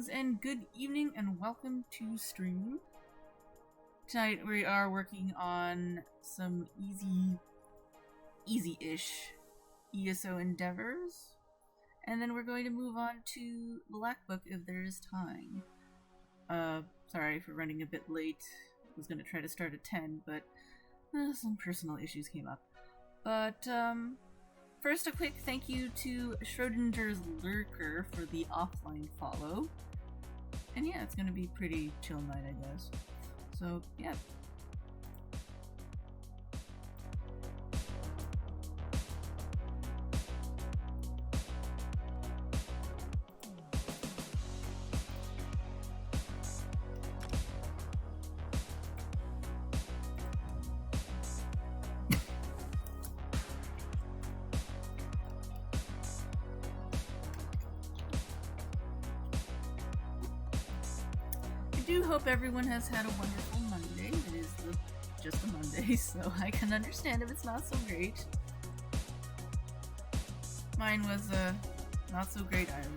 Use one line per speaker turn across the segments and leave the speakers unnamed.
Greetings and good evening and welcome to stream. Tonight we are working on some easy-ish ESO Endeavors. And then we're going to move on to Black Book if there is time. Sorry for running a bit late. I was going to try to start at 10, but some personal issues came up. But, first, a quick thank you to Schrodinger's Lurker for the offline follow. And yeah, it's gonna be pretty chill night, I guess. So, yeah. I do hope everyone has had a wonderful Monday. It is just a Monday, so I can understand if it's not so great. Mine was not so great either.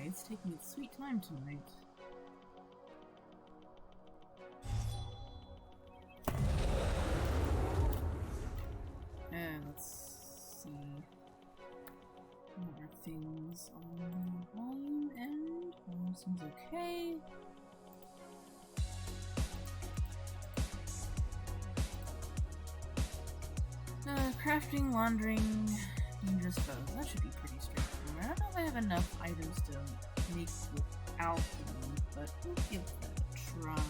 It's taking its sweet time tonight. And let's see. More things on the volume end. Volume seems okay. Crafting, laundering, dangerous foes. That should be pretty straightforward. I don't know if I have enough items to make without them, but we'll give that a try.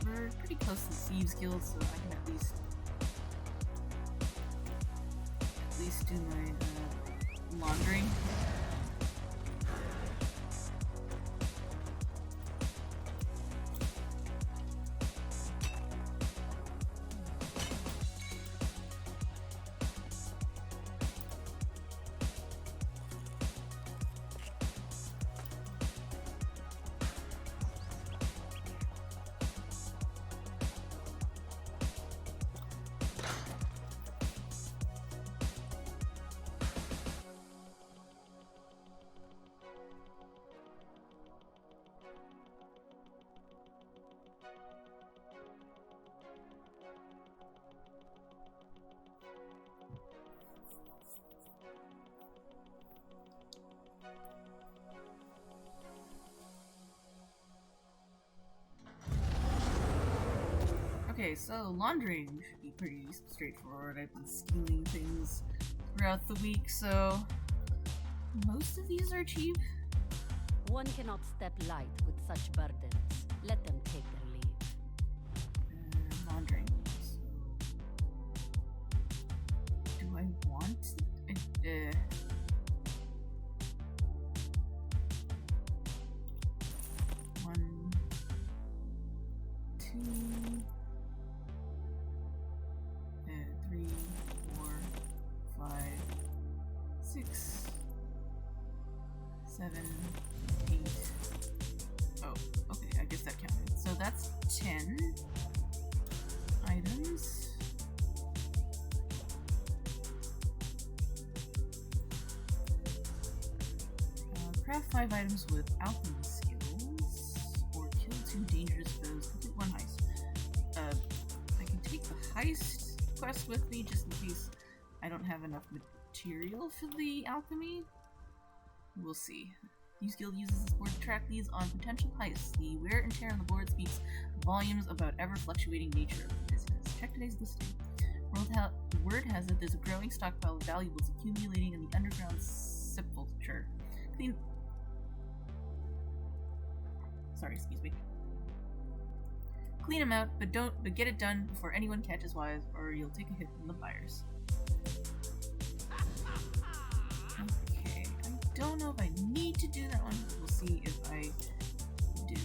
We're pretty close to the Thieves Guild, so I can at least do my laundering. Okay, so laundering should be pretty straightforward. I've been stealing things throughout the week, so most of these are cheap.
One cannot step light with such burdens. Let them take their leave.
Laundering. So, do I want? One, two. 3, 4, 5, 6, 7, 8. Oh, okay, I guess that counted. So that's 10 items. Craft 5 items with alchemy skills, or kill 2 dangerous foes. Complete 1 heist. I can take the heist quest with me just in case I don't have enough material for the alchemy. We'll see. Thieves Guild uses this board to track these on potential heists. The wear and tear on the board speaks volumes about ever-fluctuating nature of the business. Check today's listing. Word has it there's a growing stockpile of valuables accumulating in the underground sepulchre. Excuse me. Clean them out, but get it done before anyone catches wise, or you'll take a hit from the buyers. Okay, I don't know if I need to do that one. We'll see if I do.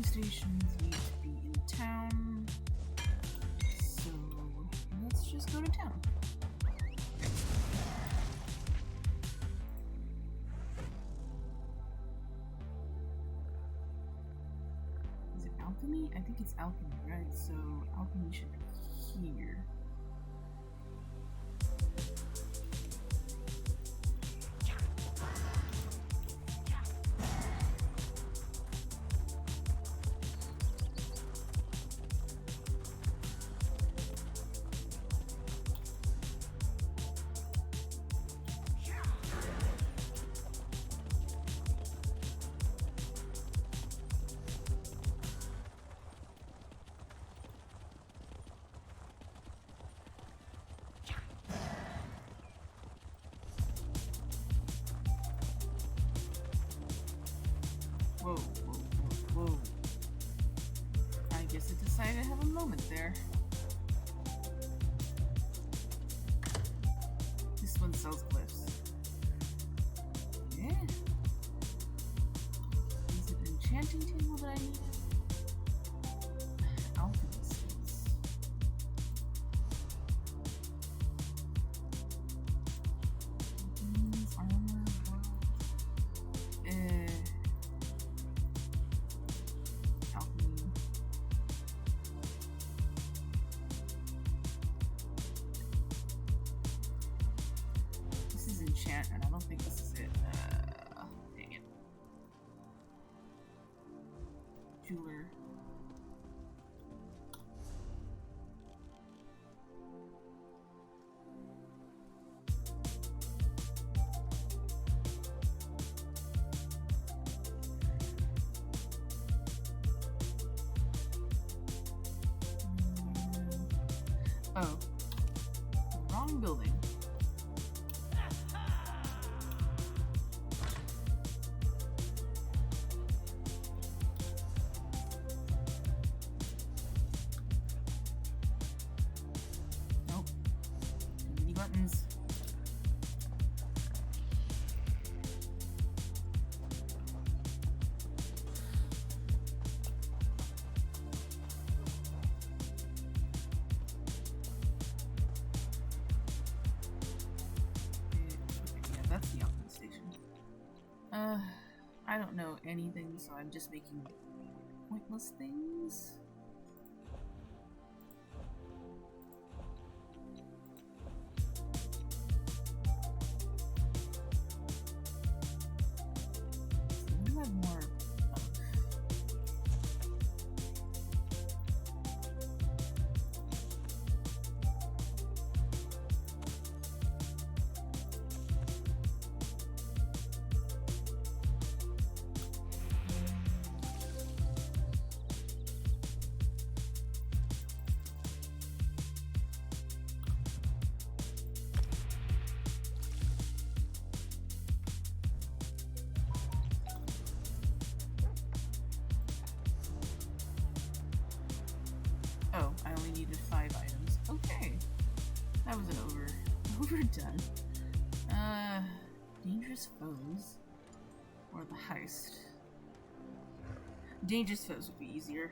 Stations need to be in town, so let's just go to town. Is it alchemy? I think it's alchemy, right? So alchemy should be here. Whoa. I guess it decided to have a moment there. This one sells glyphs. Yeah. Is it an enchanting table that I needed? Alchemy skills. Armor, and I don't think this is it. Dang it. Jeweler. Oh. Wrong building. Buttons. Yeah, that's the alchemy station. I don't know anything, so I'm just making pointless things. More Oh, I only needed 5 items. Okay. That was an overdone. Dangerous foes. Or the heist. Dangerous foes would be easier.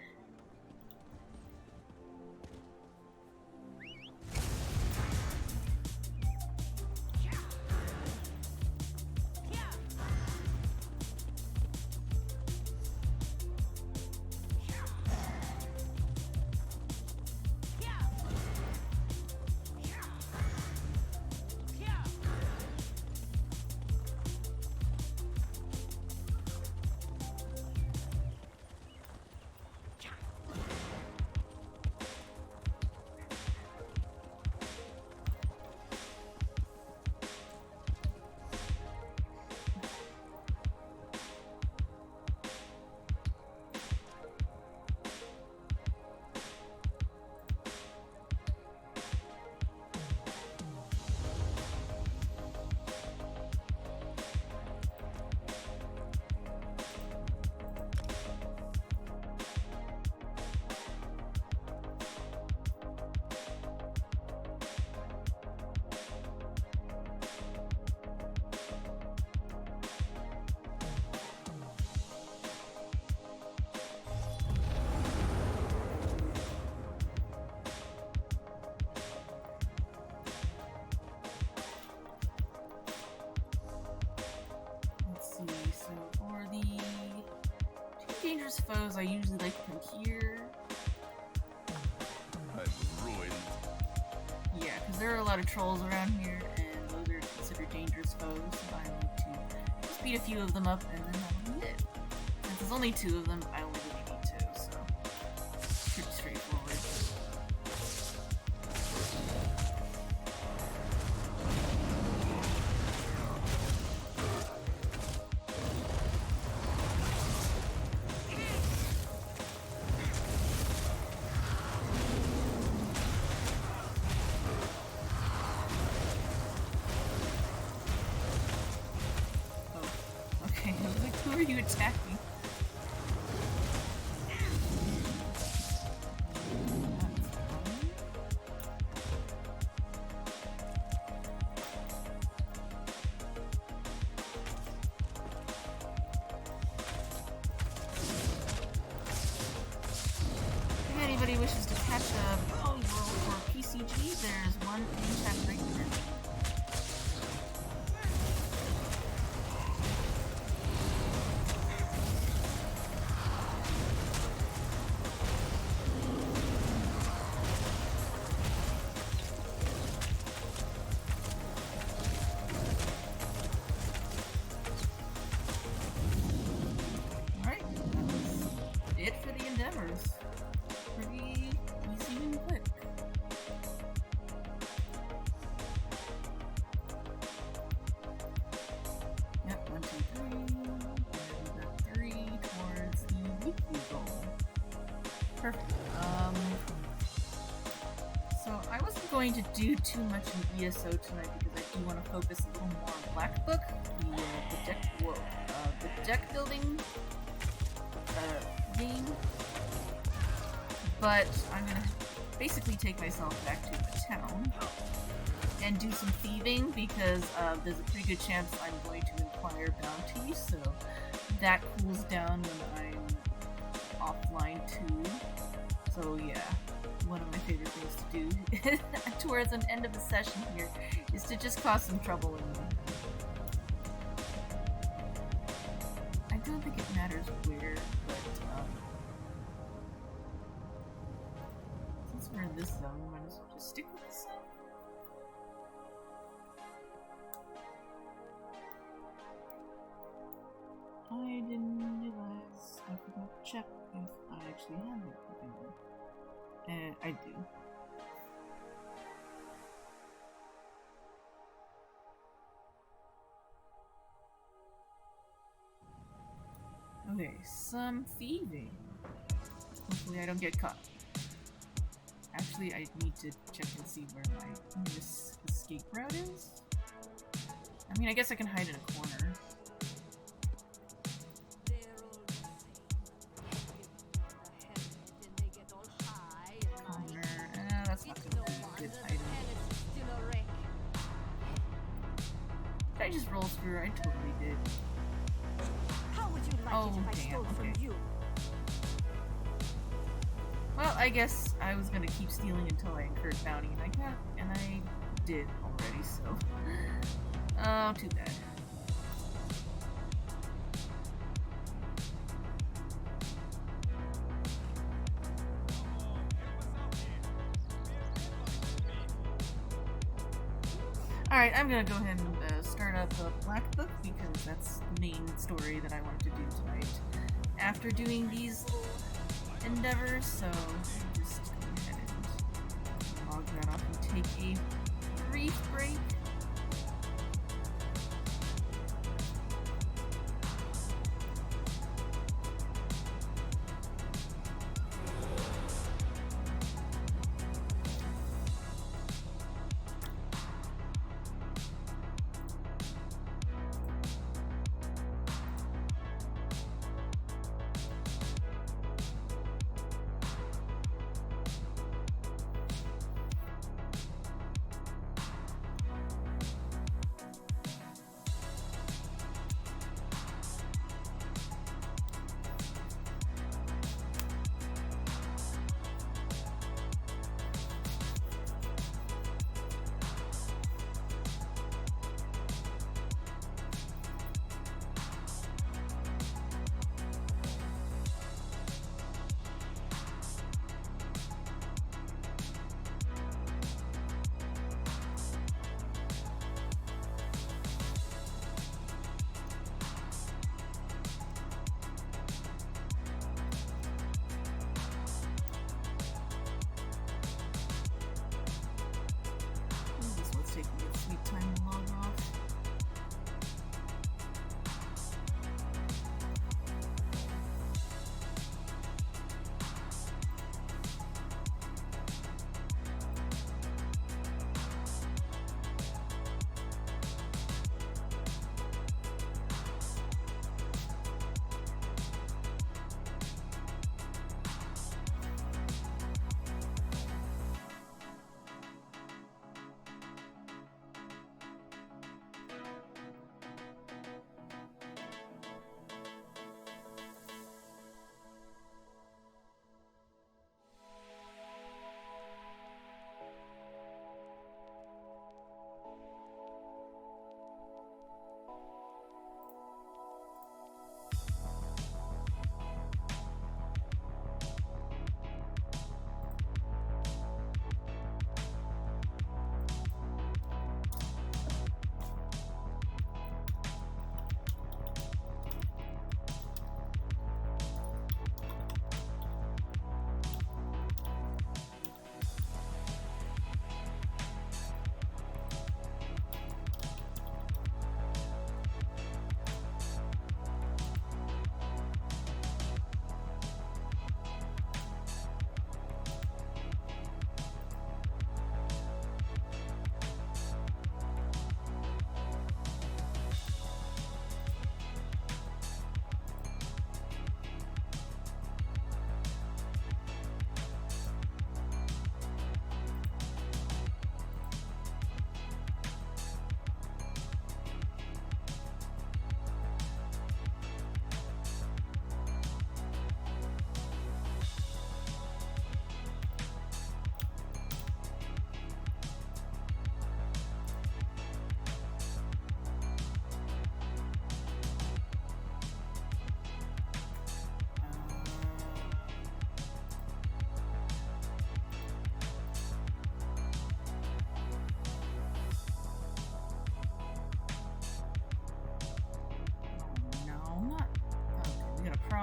dangerous foes, I usually like to come here.
I'm ruined.
Yeah, because there are a lot of trolls around here, and those are considered dangerous foes, so I like to just beat a few of them up, and then that'll be it. Since there's only 2 of them, I only really need 2, so pretty straightforward. Okay, like, who are you attacking? If anybody wishes to catch a Polyworld or PCG, there's one in chat right here. Alright, that was it for the Endeavors. Pretty easy and quick. Yep, 1, 2, 3. And we got 3 towards the weekly goal. Perfect. So I wasn't going to do too much in ESO tonight because I do want to focus a little more on Black Book, the deck building game. But I'm gonna basically take myself back to the town and do some thieving because there's a pretty good chance I'm going to acquire bounties, so that cools down when I'm offline too. So yeah, one of my favorite things to do towards an end of the session here is to just cause some trouble in them. I don't think it matters where, but since we're in this zone, we might as well just stick with this zone. I didn't realize I forgot to check if I actually have it. I do. Okay, some thieving. Hopefully I don't get caught. Actually, I need to check and see where my nearest escape route is. I mean, I guess I can hide in a corner. That's not gonna be a good item. Did I just roll through? I totally did.
How would you like it if I stole from you?
Well, I guess I was gonna keep stealing until I incurred bounty, and I did already, so... Oh, too bad. Alright, I'm gonna go ahead and start up the Black Book, because that's the main story that I wanted to do tonight. After doing these endeavors, so just go ahead and log that off and take a brief break.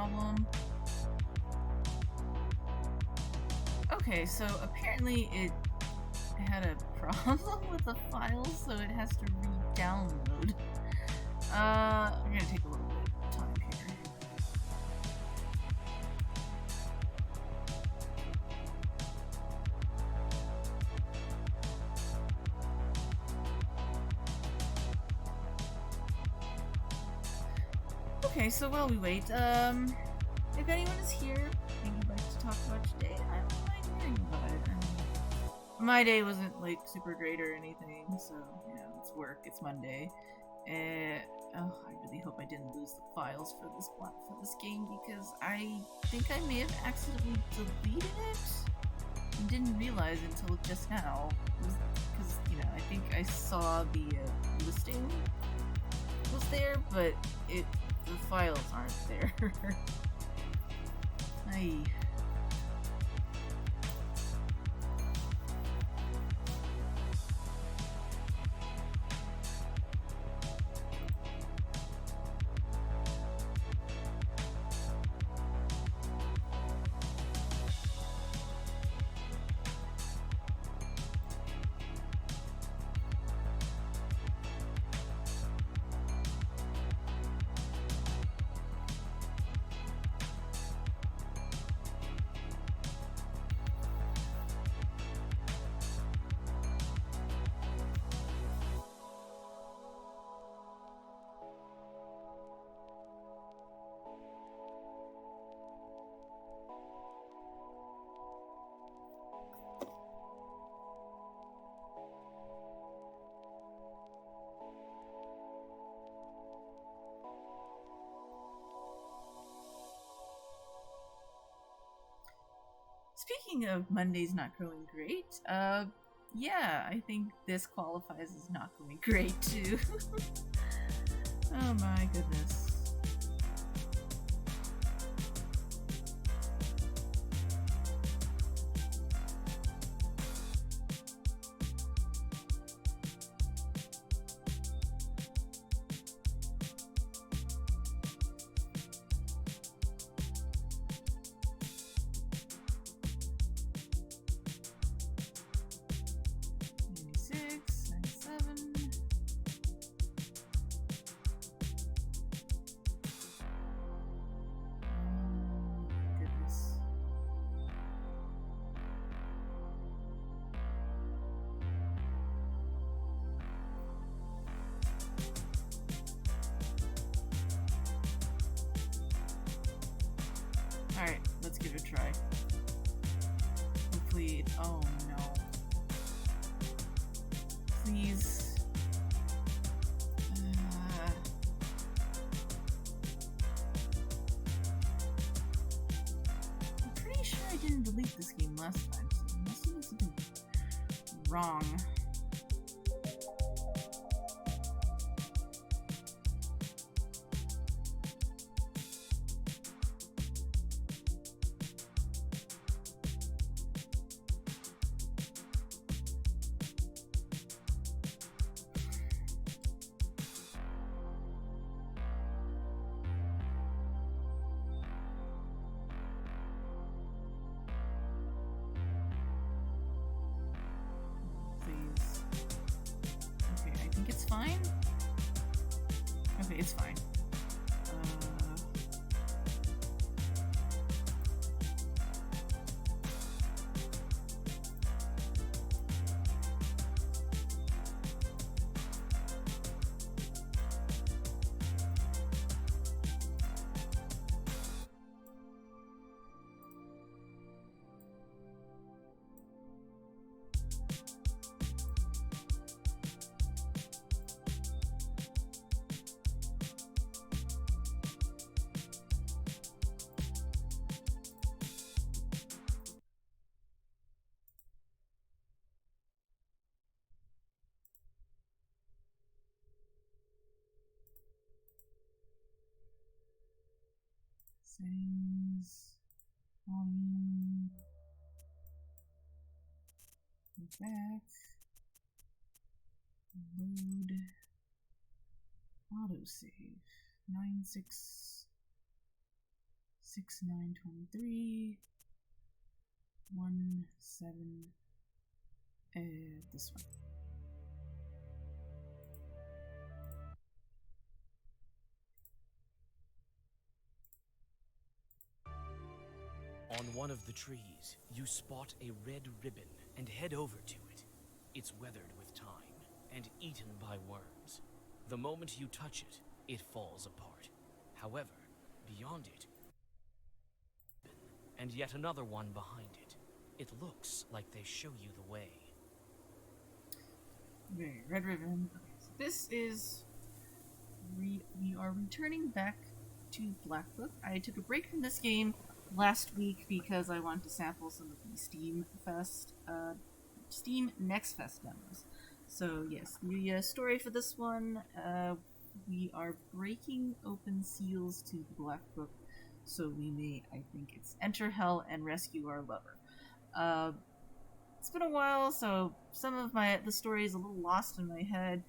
problem. Okay, so apparently it had a problem with the file, so it has to re-download. I'm gonna take a little bit of time here. Okay, so while we wait, if anyone is here and you'd like to talk about your day, I don't mind hearing about it. I mean, my day wasn't like super great or anything, so you know, it's work, it's Monday. Oh, I really hope I didn't lose the files for this game, because I think I may have accidentally deleted it and didn't realize until just now. Because you know, I think I saw the listing was there, but the files aren't there. Aye. Speaking of Mondays not going great, yeah, I think this qualifies as not going great too. Oh my goodness. Alright, let's give it a try. Hopefully. Oh no. Please. I'm pretty sure I didn't delete this game last time, so I must have done something wrong. It's fine? Okay, it's fine. Settings, volume, go back, load, autosave, 96. 6, 9, 23. 1, 7. This one.
On one of the trees, you spot a red ribbon and head over to it. It's weathered with time and eaten by worms. The moment you touch it, it falls apart. However, beyond it, and yet another one behind it. It looks like they show you the way.
Okay, red ribbon. Okay, so this is... We are returning back to Black Book. I took a break from this game last week because I wanted to sample some of the Steam Next Fest demos. So yes, the story for this one, we are breaking open seals to the Black Book, so we may, I think it's enter hell and rescue our lover. It's been a while, so some of the story is a little lost in my head.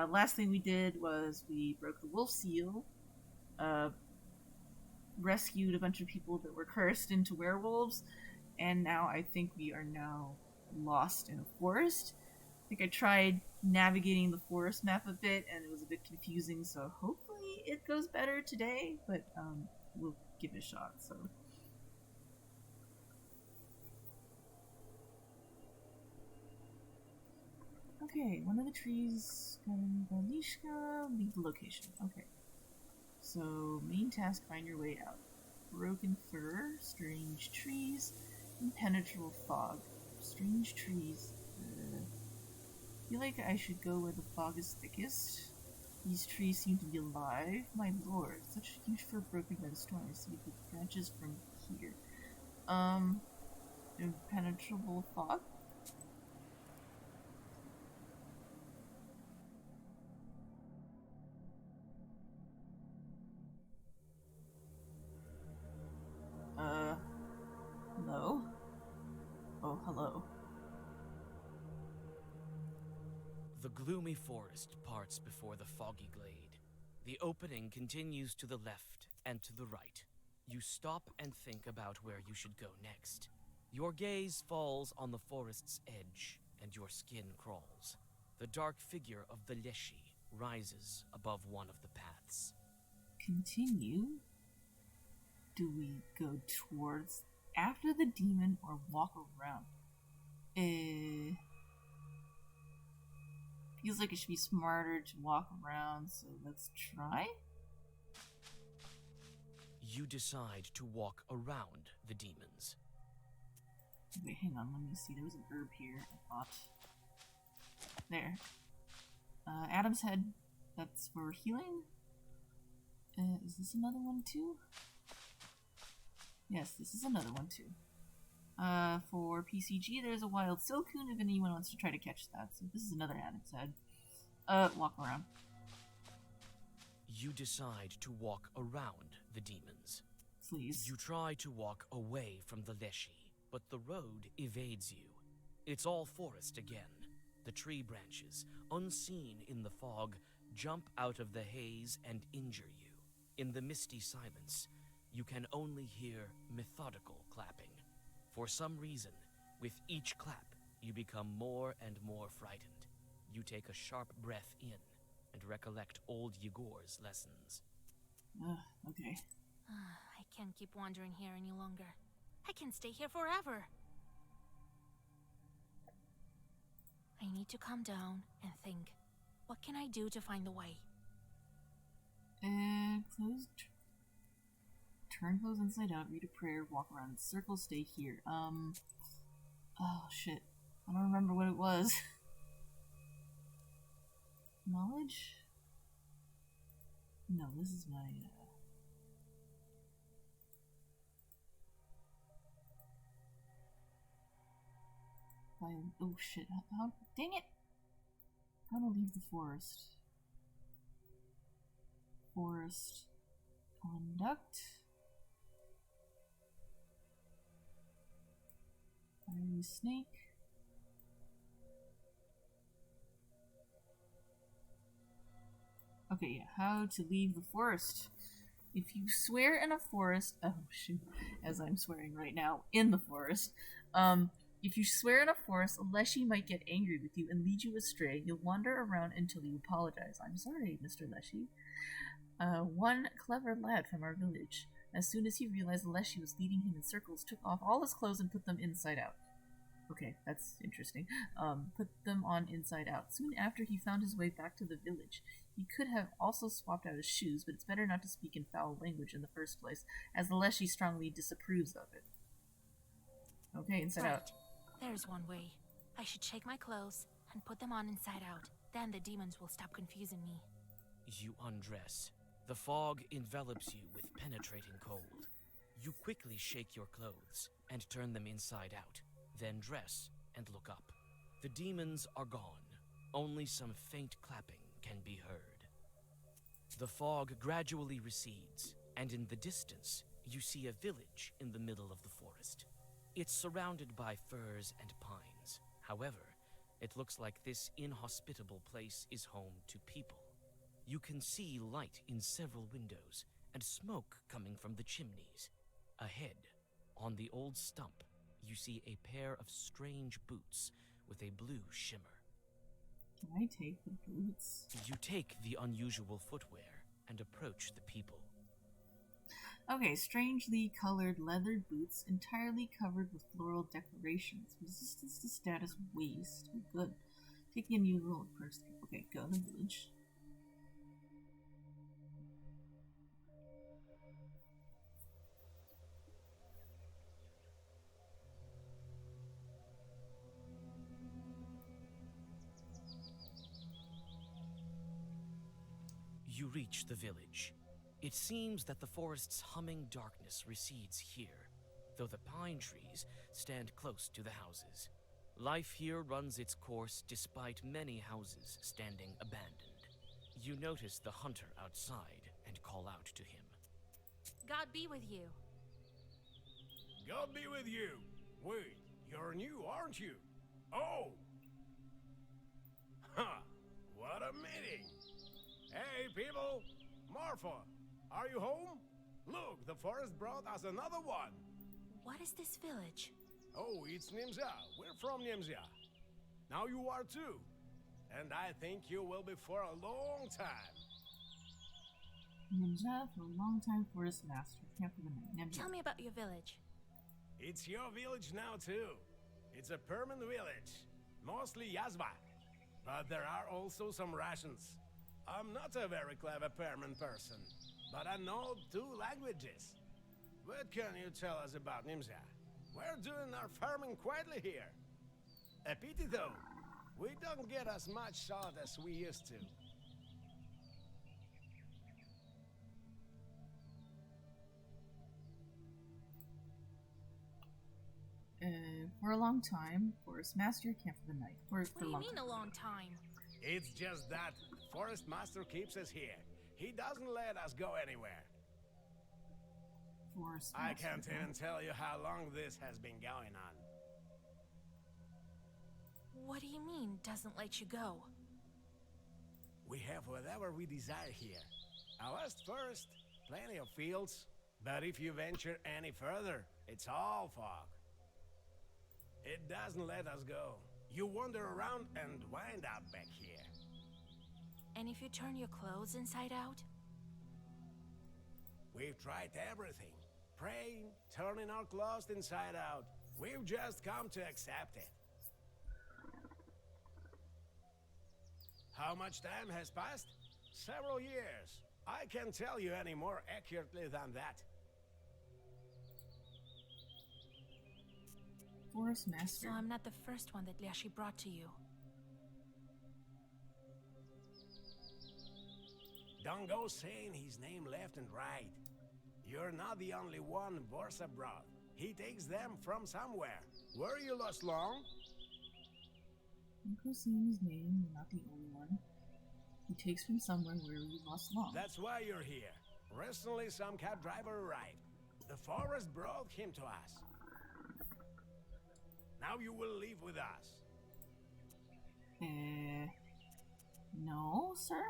Last thing we did was we broke the wolf seal, rescued a bunch of people that were cursed into werewolves, and now I think we are now lost in a forest. I think I tried navigating the forest map a bit, and it was a bit confusing, so hopefully it goes better today, but we'll give it a shot, so... Okay, one of the trees, Galishka, leave the location. Okay. So, main task, find your way out. Broken fur, strange trees, impenetrable fog. Strange trees. I feel like I should go where the fog is thickest. These trees seem to be alive. My lord, such a huge fur broken by the storm. I see the branches from here. Impenetrable fog? Hello? Oh, hello.
The gloomy forest parts before the foggy glade. The opening continues to the left and to the right. You stop and think about where you should go next. Your gaze falls on the forest's edge, and your skin crawls. The dark figure of the Leshy rises above one of the paths.
Continue? Do we go towards after the demon or walk around? Feels like it should be smarter to walk around, so let's try.
You decide to walk around the demons.
Wait, hang on, let me see. There was an herb here, I thought. There. Adam's head. That's for healing. Is this another one too? Yes, this is another one too. For PCG, there's a wild silcoon if anyone wants to try to catch that. So this is another Adam's head. Walk around.
You decide to walk around the demons.
Please.
You try to walk away from the Leshy, but the road evades you. It's all forest again. The tree branches, unseen in the fog, jump out of the haze and injure you. In the misty silence, you can only hear methodical clapping. For some reason, with each clap, you become more and more frightened. You take a sharp breath in and recollect old Yegor's lessons.
Okay.
I can't keep wandering here any longer. I can stay here forever. I need to calm down and think. What can I do to find the way?
Turn clothes inside out, read a prayer, walk around in a circle, stay here. Oh shit. I don't remember what it was. Knowledge? No, this is my, oh shit, how, dang it! How to leave the forest. Forest conduct. Fiery snake. Okay, yeah, how to leave the forest if you swear in a forest, oh shoot, as I'm swearing right now in the forest, if you swear in a forest, a Leshy might get angry with you and lead you astray. You'll wander around until you apologize. I'm sorry, Mr. Leshy. One clever lad from our village, as soon as he realized the Leshy was leading him in circles, took off all his clothes and put them inside out. Okay, that's interesting. Put them on inside out. Soon after, he found his way back to the village. He could have also swapped out his shoes, but it's better not to speak in foul language in the first place, as the Leshy strongly disapproves of it. Okay, inside out.
There's one way. I should shake my clothes and put them on inside out. Then the demons will stop confusing me.
You undress. The fog envelops you with penetrating cold. You quickly shake your clothes and turn them inside out, then dress and look up. The demons are gone. Only some faint clapping can be heard. The fog gradually recedes, and in the distance, you see a village in the middle of the forest. It's surrounded by firs and pines. However, it looks like this inhospitable place is home to people. You can see light in several windows and smoke coming from the chimneys. Ahead, on the old stump, you see a pair of strange boots with a blue shimmer.
Can I take the boots?
You take the unusual footwear and approach the people.
Okay, strangely colored leather boots entirely covered with floral decorations. Resistance to status waste. Oh, good. Taking a new role first. Okay, go to the village.
You reach the village. It seems that the forest's humming darkness recedes here, though the pine trees stand close to the houses. Life here runs its course despite many houses standing abandoned. You notice the hunter outside and call out to him.
God be with you.
God be with you. Wait, you're new, aren't you? Oh! Ha! What a meeting! Hey, people! Marfa, are you home? Look, the forest brought us another one.
What is this village?
Oh, it's Nimza. We're from Nimza. Now you are too. And I think you will be for a long time.
Ninja for a long time forest master. Camp for the night.
Tell me about your village.
It's your village now too. It's a permanent village. Mostly Yazba. But there are also some Russians. I'm not a very clever Perman person, but I know 2 languages. What can you tell us about Nimza? We're doing our farming quietly here. A pity though, we don't get as much salt as we used to.
For a long time, forest master, camp for the night.
What do you mean a long time?
It's just that the forest master keeps us here. He doesn't let us go anywhere.
Forest
I
master,
can't even tell you how long this has been going on.
What do you mean, doesn't let you go?
We have whatever we desire here. A vast forest, plenty of fields, but if you venture any further, it's all fog. It doesn't let us go. You wander around and wind up back here.
And if you turn your clothes inside out?
We've tried everything. Praying, turning our clothes inside out. We've just come to accept it. How much time has passed? Several years. I can't tell you any more accurately than that.
Forest master.
So I'm not the first one that Leshy brought to you.
Don't go saying his name left and right. You're not the only one Borsa brought. He takes them from somewhere. Were you lost long?
Don't go saying his name, you're not the only one. He takes from somewhere where we lost long.
That's why you're here. Recently, some cab driver arrived. The forest brought him to us. Now you will leave with us.
No, sir?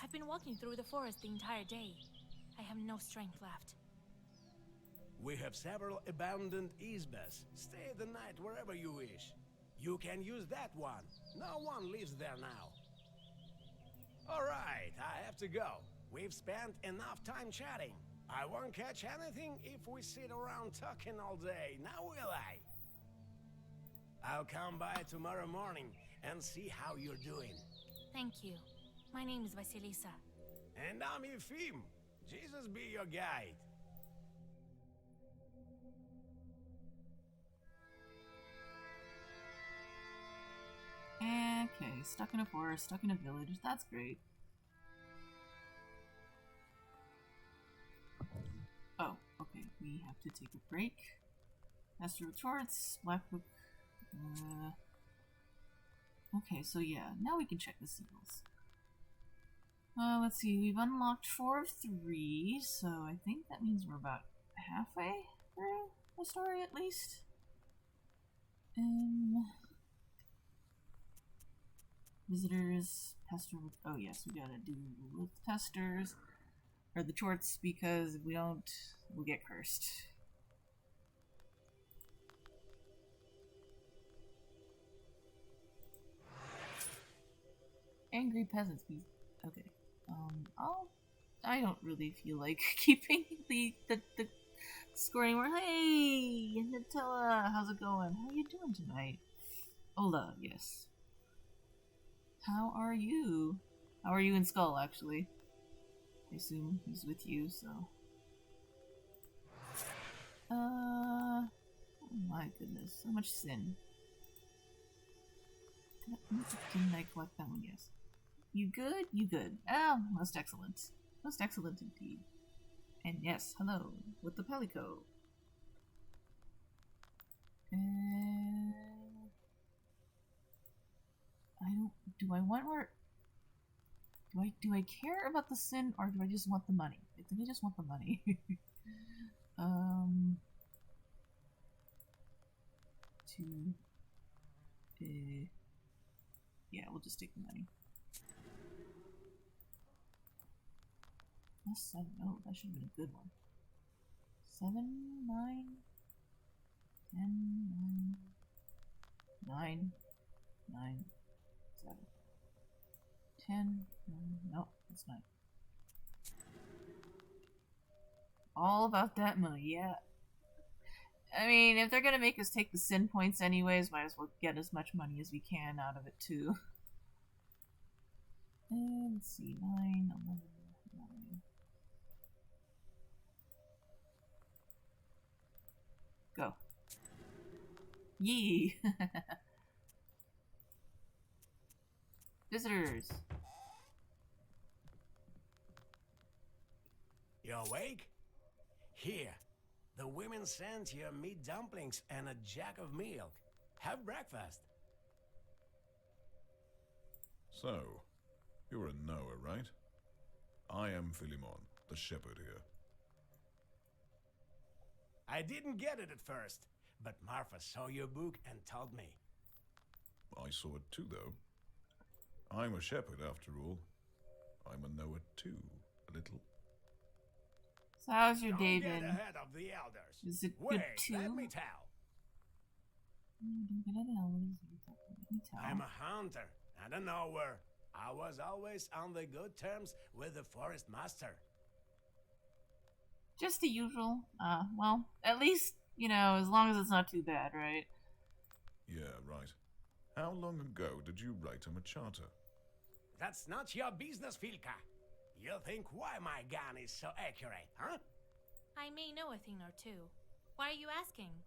I've been walking through the forest the entire day. I have no strength left.
We have several abandoned isbas. Stay the night wherever you wish. You can use that one. No one lives there now. Alright, I have to go. We've spent enough time chatting. I won't catch anything if we sit around talking all day, now will I? I'll come by tomorrow morning and see how you're doing.
Thank you. My name is Vasilisa.
And I'm Efim. Jesus be your guide.
Okay, stuck in a forest, stuck in a village. That's great. Oh, okay. We have to take a break. Master retorts. Black book. Okay, so yeah, now we can check the seals. Let's see. We've unlocked 4 of 3, so I think that means we're about halfway through the story at least. Visitors, pester with. Oh yes, we gotta do with pesters or the torts because if we don't, we'll get cursed. Angry peasants. Okay. I don't really feel like keeping the score anymore. Hey, Nutella, how's it going? How are you doing tonight? Ola, yes. How are you? How are you in Skull, actually? I assume he's with you, so. Oh my goodness, so much sin. Didn't I collect that one? Yes. You good? You good. Oh, most excellent. Most excellent indeed. And yes, hello, with the Pelico. Do I want where... Do I care about the sin, or do I just want the money? I think I just want the money. Yeah, we'll just take the money. Plus 7. Oh, that should have been a good one. 7, 9, 10, 9, 9, 7. 10, 9, no, that's 9. All about that money, yeah. I mean, if they're gonna make us take the sin points anyways, might as well get as much money as we can out of it too. And let's see, 9, 11, 9. Go. Yee! Visitors!
You awake? Here, the women sent you meat dumplings and a jug of milk. Have breakfast.
So, you're a Noah, right? I am Philemon, the shepherd here.
I didn't get it at first, but Marfa saw your book and told me.
I saw it too, though. I'm a shepherd, after all. I'm a Noah too, a little.
So how's your
Don't
day
get
been?
ahead of the elders.
Is it
Wait,
good too?
let me tell. I'm a hunter and a knower. I was always on the good terms with the forest master.
Just the usual. Well, at least, you know, as long as it's not too bad, right?
Yeah, right. How long ago did you write him a charter?
That's not your business, Filka. You think why my gun is so accurate, huh?
I may know a thing or two. Why are you asking?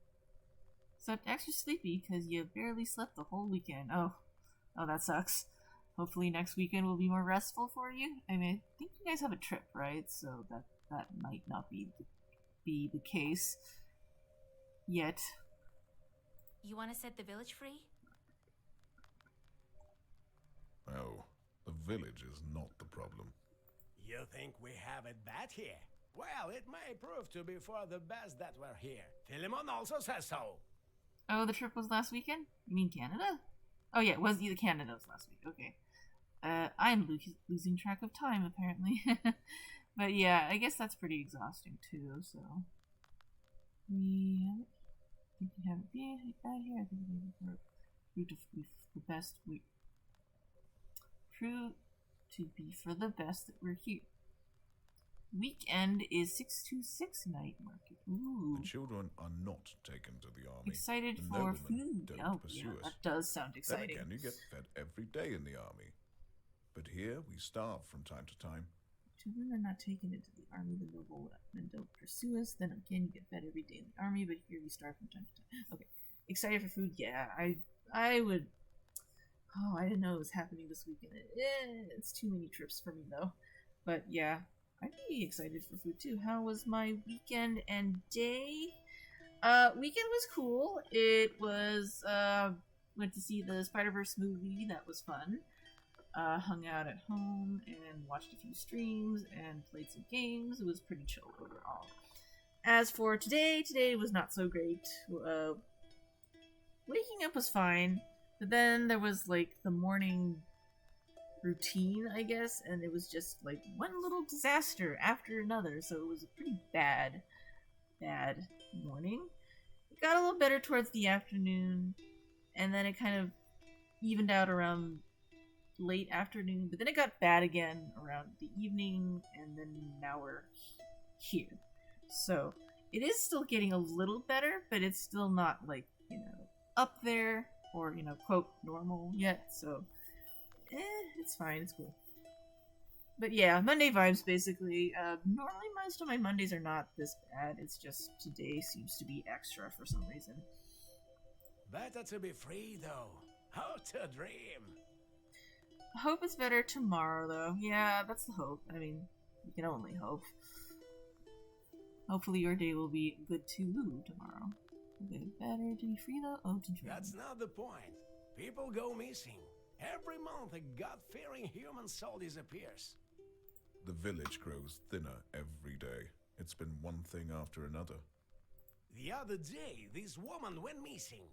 So extra sleepy because you barely slept the whole weekend. Oh, that sucks. Hopefully next weekend will be more restful for you. I mean, I think you guys have a trip, right? So that might not be the case yet.
You want to set the village free?
Oh, the village is not the problem.
You think we have it bad here? Well, it may prove to be for the best that we're here. Philemon also says so.
Oh, the trip was last weekend? You mean Canada? Oh yeah, it was either Canada was last week. Okay. I'm losing track of time, apparently. But yeah, I guess that's pretty exhausting too, so. We have it be out here. I think we have fruit to be the best. Fruit to be for the best that we're here. Weekend is 626 night market. Ooh.
The children are not taken to the army.
Excited
The
for
noblemen
food.
don't
Oh,
pursue
yeah,
us.
that does sound
Then
exciting.
again, you get fed every day in the army. But here, we starve from time to time.
Children are not taken into the army. The noblemen don't pursue us. Then again, you get fed every day in the army, but here we starve from time to time. Okay. Excited for food? Yeah, I would. Oh, I didn't know it was happening this weekend. It's too many trips for me, though. But yeah, I'd be excited for food too. How was my weekend and day? Weekend was cool. It was, went to see the Spider-Verse movie. That was fun. Hung out at home and watched a few streams and played some games. It was pretty chill overall. As for today was not so great. Waking up was fine, but then there was like the morning routine, I guess, and it was just like one little disaster after another, so it was a pretty bad morning. It got a little better towards the afternoon, and then it kind of evened out around late afternoon, but then it got bad again around the evening, and then now we're here. So it is still getting a little better, but it's still not like, up there or, quote, normal yet. So it's fine, it's cool. But yeah, Monday vibes basically. Normally most of my Mondays are not this bad. It's just today seems to be extra for some reason.
Better to be free, though. How to dream.
Hope it's better tomorrow, though. Yeah, that's the hope. I mean, you can only hope. Hopefully your day will be good too tomorrow. Okay, better to be free, though? Oh, to dream.
That's not the point. People go missing. Every month a God-fearing human soul disappears.
The village grows thinner every day. It's been one thing after another.
The other day, this woman went missing.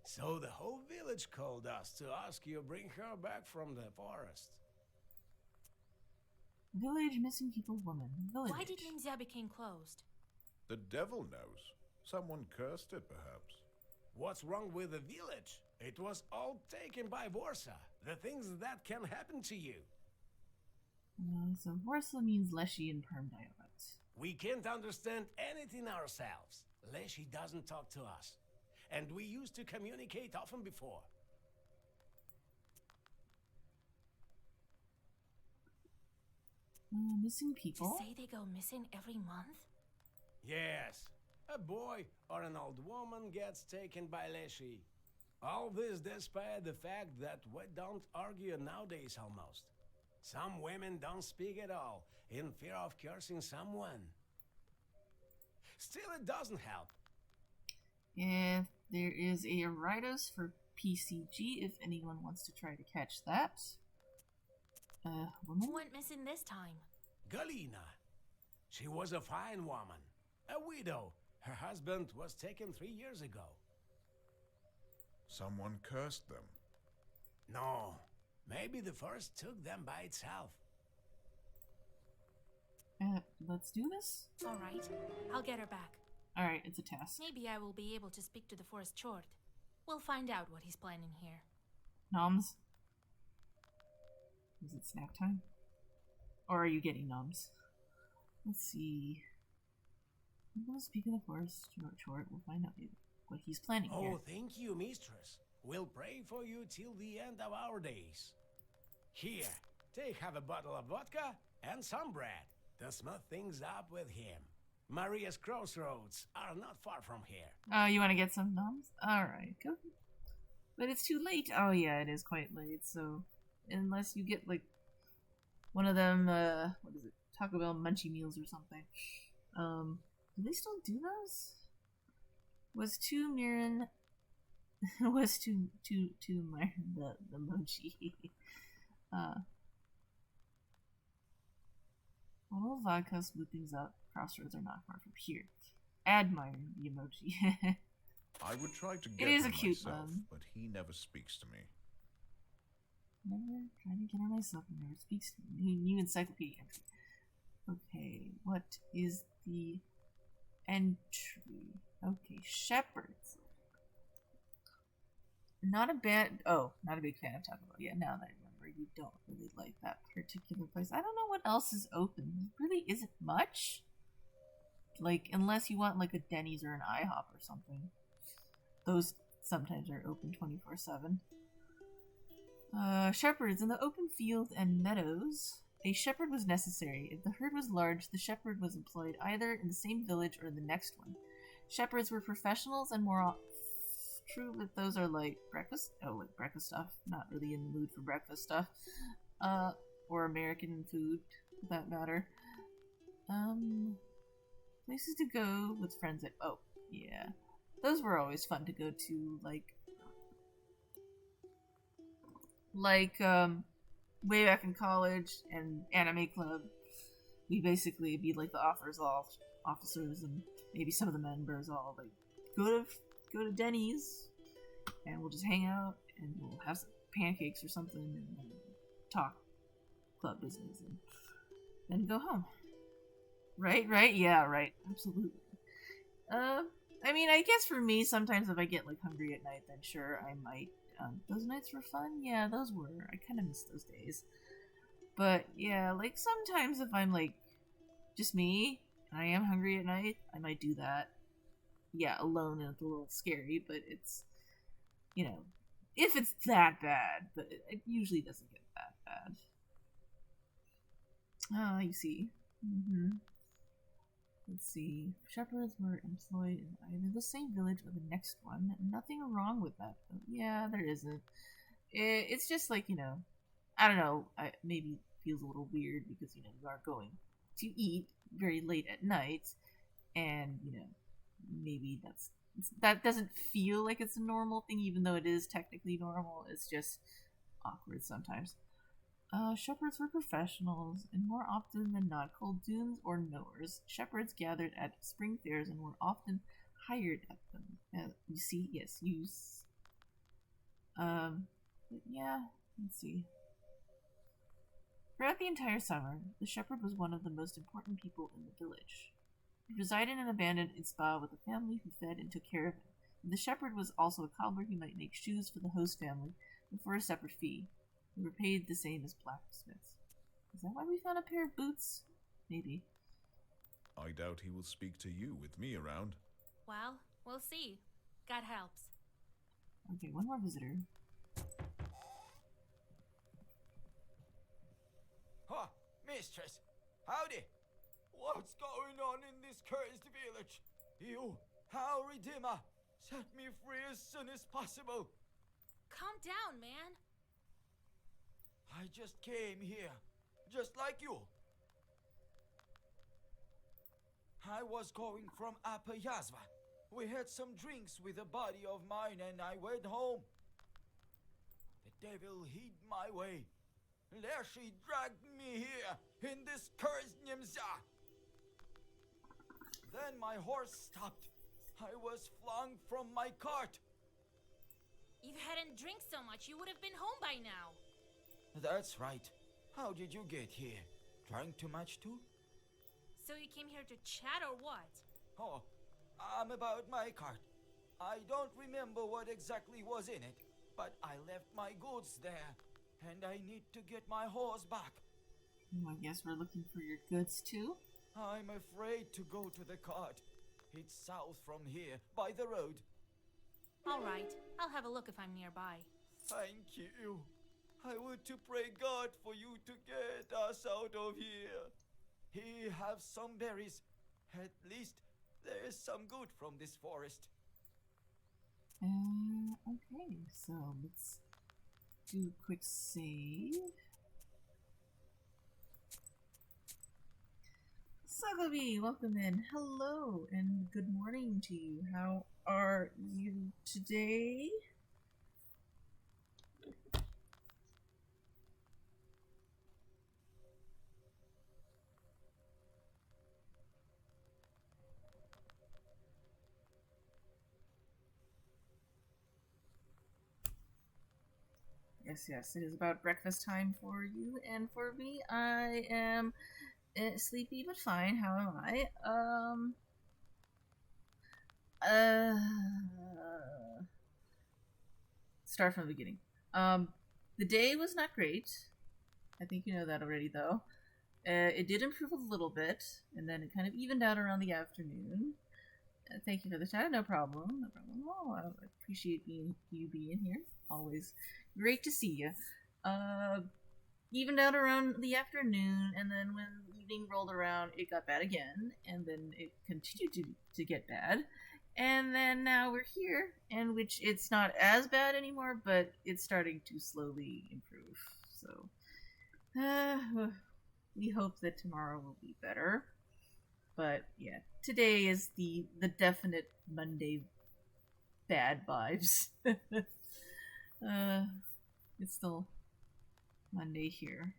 So the whole village called us to ask you to bring her back from the forest.
Village missing people woman. Village.
Why did Nimzia become closed?
The devil knows. Someone cursed it, perhaps.
What's wrong with the village? It was all taken by Vorsa. The things that can happen to you.
So Vorsa means Leshy in Perm dialect.
We can't understand anything ourselves. Leshy doesn't talk to us. And we used to communicate often before.
Missing people?
You say they go missing every month?
Yes. A boy or an old woman gets taken by Leshy. All this despite the fact that we don't argue nowadays almost. Some women don't speak at all, in fear of cursing someone. Still, it doesn't help.
If there is a Ridos for PCG, if anyone wants to try to catch that. Woman?
Who went missing this time?
Galina. She was a fine woman. A widow. Her husband was taken 3 years ago.
Someone cursed them.
No. Maybe the forest took them by itself.
Let's do this?
Alright, I'll get her back.
Alright, it's a task.
Maybe I will be able to speak to the forest chort. We'll find out what he's planning here.
Noms? Is it snack time? Or are you getting noms? Let's see. I'm gonna speak of the forest chort. We'll find out what he's planning here.
Oh, thank you, mistress. We'll pray for you till the end of our days. Here, have a bottle of vodka and some bread to smooth things up with him. Maria's crossroads are not far from here.
Oh, you want to get some noms? Alright, go. But it's too late. Oh yeah, it is quite late, so unless you get like one of them, what is it? Taco Bell munchie meals or something. Do they still do those? Was to Miran was to Miran the mochi. Little vodka, smooth things up. Crossroads are not far from here. Admire the emoji.
I would try to get
It is a
him
cute
myself,
one.
but he never speaks to me.
Never trying to get on myself and never speaks to me. New encyclopedia entry. Okay, what is the entry? Okay, shepherds. Not a bad. Oh, not a big fan of Taco Bell. Yeah, now that I remember, you don't really like that particular place. I don't know what else is open. There really isn't much. Like, unless you want like a Denny's or an IHOP or something. Those sometimes are open 24/7. Shepherds in the open fields and meadows. A shepherd was necessary. If the herd was large, the shepherd was employed either in the same village or the next one. Shepherds were professionals and more true, but those are like breakfast. Oh, like breakfast stuff. Not really in the mood for breakfast stuff. Or American food, for that matter. Places to go with friends. Oh, yeah, those were always fun to go to. Like way back in college and anime club, we basically be like the officers and maybe some of the members all like go to Denny's and we'll just hang out and we'll have some pancakes or something and then talk club business and then go home. Right, yeah, right, absolutely. I mean, I guess for me, sometimes if I get like hungry at night, then sure, I might. Those nights were fun. Yeah, those were. I kind of miss those days. But yeah, like sometimes if I'm like just me and I am hungry at night, I might do that. Yeah, alone and it's a little scary, but it's, you know, if it's that bad, but it usually doesn't get that bad. Ah, you see. Let's see. Shepherds were employed in either the same village or the next one. Nothing wrong with that, though. Yeah, there isn't. It's just like, I don't know. Maybe feels a little weird because, you are going to eat very late at night. And, maybe that doesn't feel like it's a normal thing, even though it is technically normal. It's just awkward sometimes. Shepherds were professionals, and more often than not called dooms or knowers. Shepherds gathered at spring fairs and were often hired at them. You see, yes, use. But yeah, let's see. Throughout the entire summer, the shepherd was one of the most important people in the village. He resided in an abandoned spa with a family who fed and took care of him. If the shepherd was also a cobbler, he might make shoes for the host family, but for a separate fee. They were paid the same as blacksmiths. Is that why we found a pair of boots? Maybe.
I doubt he will speak to you with me around.
Well, we'll see. God helps.
Okay, one more visitor.
Huh, mistress. Howdy. What's going on in this cursed village? You, our Redeemer, set me free as soon as possible.
Calm down, man.
I just came here, just like you. I was going from Upper Yazva. We had some drinks with a buddy of mine and I went home. The devil hid my way. There she dragged me here in this cursed Nimza. Then my horse stopped. I was flung from my cart.
If you hadn't drank so much, you would have been home by now.
That's right. How did you get here? Drank too much too?
So you came here to chat or what?
Oh, about my cart. I don't remember what exactly was in it, but I left my goods there, and I need to get my horse back.
I guess we're looking for your goods too?
I'm afraid to go to the cart. It's south from here, by the road.
All right, I'll have a look if I'm nearby.
Thank you. I want to pray God for you to get us out of here. He have some berries. At least there is some good from this forest.
Okay, so let's do a quick save. Sagabi, welcome in. Hello, and good morning to you. How are you today? Yes, yes, it is about breakfast time for you and for me. I am sleepy but fine. How am I? Uh, Start from the beginning. Um, the day was not great. I think you know that already, though. It did improve a little bit, and then it kind of evened out around the afternoon. Thank you for the chat. No problem. No problem at all. I appreciate you being here. Always great to see you. Evened out around the afternoon, and then when evening rolled around, it got bad again, and then it continued to get bad. And then now we're here, in which it's not as bad anymore, but it's starting to slowly improve. So, we hope that tomorrow will be better. But yeah, today is the definite Monday bad vibes. It's still Monday here.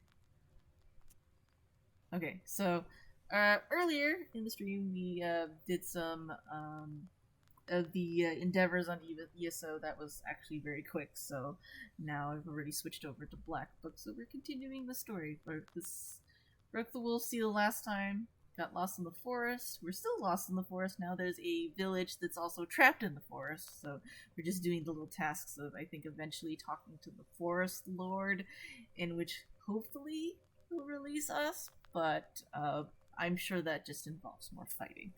Okay, so earlier in the stream we did some of the endeavors on ESO. That was actually very quick, so now I've already switched over to Black Book, so we're continuing the story. Broke the wolf seal last time, got lost in the forest. We're still lost in the forest now. There's a village that's also trapped in the forest, so we're just doing the little tasks of, I think, eventually talking to the forest lord, in which hopefully will release us, but I'm sure that just involves more fighting.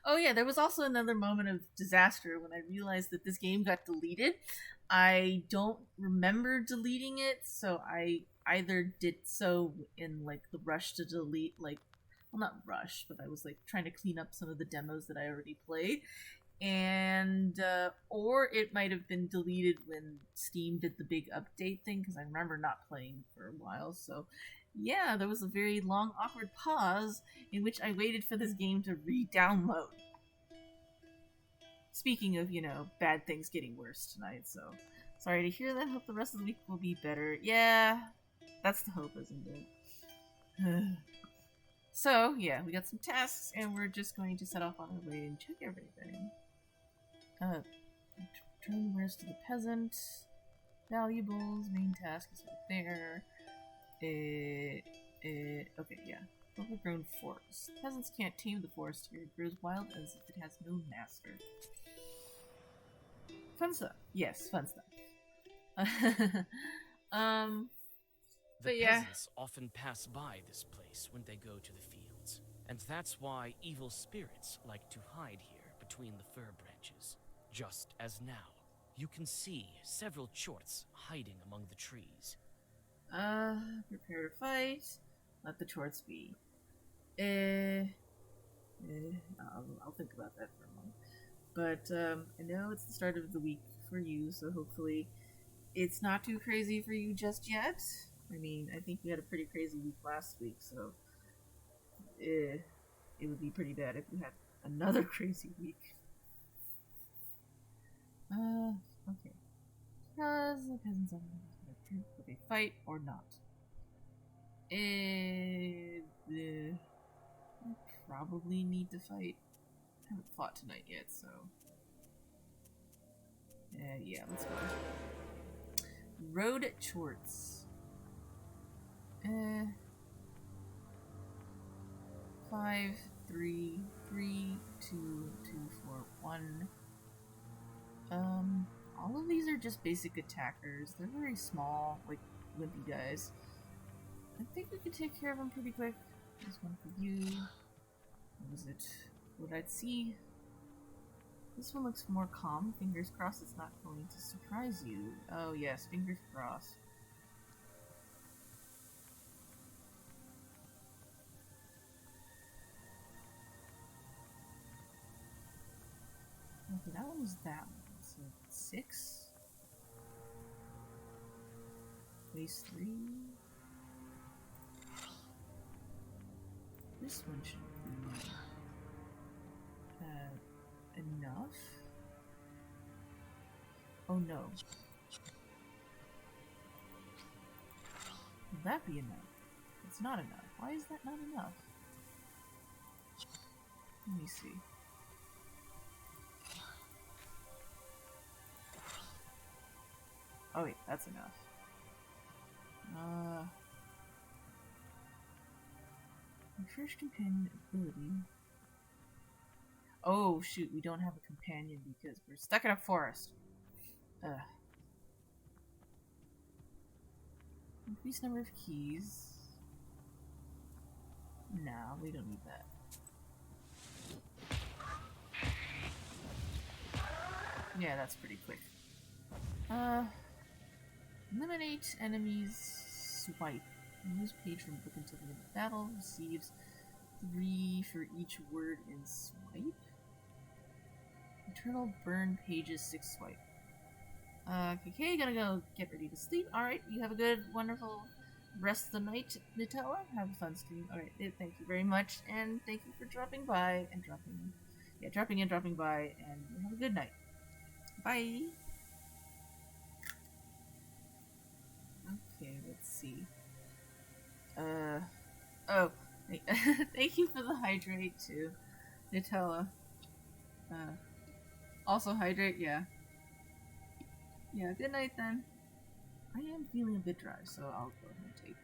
Oh yeah, there was also another moment of disaster when I realized that this game got deleted. I don't remember deleting it, so I either did so in like the rush to delete, like, well, not rush, but I was like trying to clean up some of the demos that I already played, and or it might have been deleted when Steam did the big update thing, because I remember not playing for a while. So yeah, there was a very long awkward pause in which I waited for this game to re-download. Speaking of, bad things getting worse tonight, so sorry to hear that. Hope the rest of the week will be better. Yeah, that's the hope, isn't it? So yeah, we got some tasks, and we're just going to set off on our way and check everything. Return wares to the peasant. Valuables, main task is right there. Okay, yeah. Overgrown forest. Peasants can't tame the forest here. It grows wild as if it has no master. Fun stuff. Yes, fun stuff.
The
yeah.
peasants often pass by this place when they go to the fields, and that's why evil spirits like to hide here between the fir branches. Just as now, you can see several chorts hiding among the trees.
Prepare to fight. Let the chorts be. I'll think about that for a moment. But, I know it's the start of the week for you, so hopefully it's not too crazy for you just yet. I mean, I think we had a pretty crazy week last week, so it would be pretty bad if we had another crazy week. Okay. Because the peasants are would they fight or not? I probably need to fight. I haven't fought tonight yet, so yeah, let's go. Road chorts. 5, 3, 3, 2, 2, 4, 1. All of these are just basic attackers. They're very small, like wimpy guys. I think we could take care of them pretty quick. There's one for you. What was it? What I'd see? This one looks more calm. Fingers crossed it's not going to surprise you. Oh yes, fingers crossed. Okay, that one was that one. So 6. Base 3. This one should be enough. Oh no. Will that be enough? It's not enough. Why is that not enough? Let me see. Oh wait, that's enough. Refresh companion ability. Oh shoot, we don't have a companion because we're stuck in a forest. Increase number of keys. No, we don't need that. Yeah, that's pretty quick. Eliminate enemies. Swipe. Use page from book until the end of battle. Receives 3 for each word in swipe. Eternal burn pages 6 swipe. Okay, gonna go get ready to sleep. Alright, you have a good, wonderful rest of the night, Nutella. Have a fun stream. Alright, thank you very much, and thank you for dropping by and dropping by, and have a good night. Bye! Okay, let's see. Oh, thank you for the hydrate too, Nutella. Also hydrate, yeah. Yeah, good night then. I am feeling a bit dry, so I'll go ahead and take.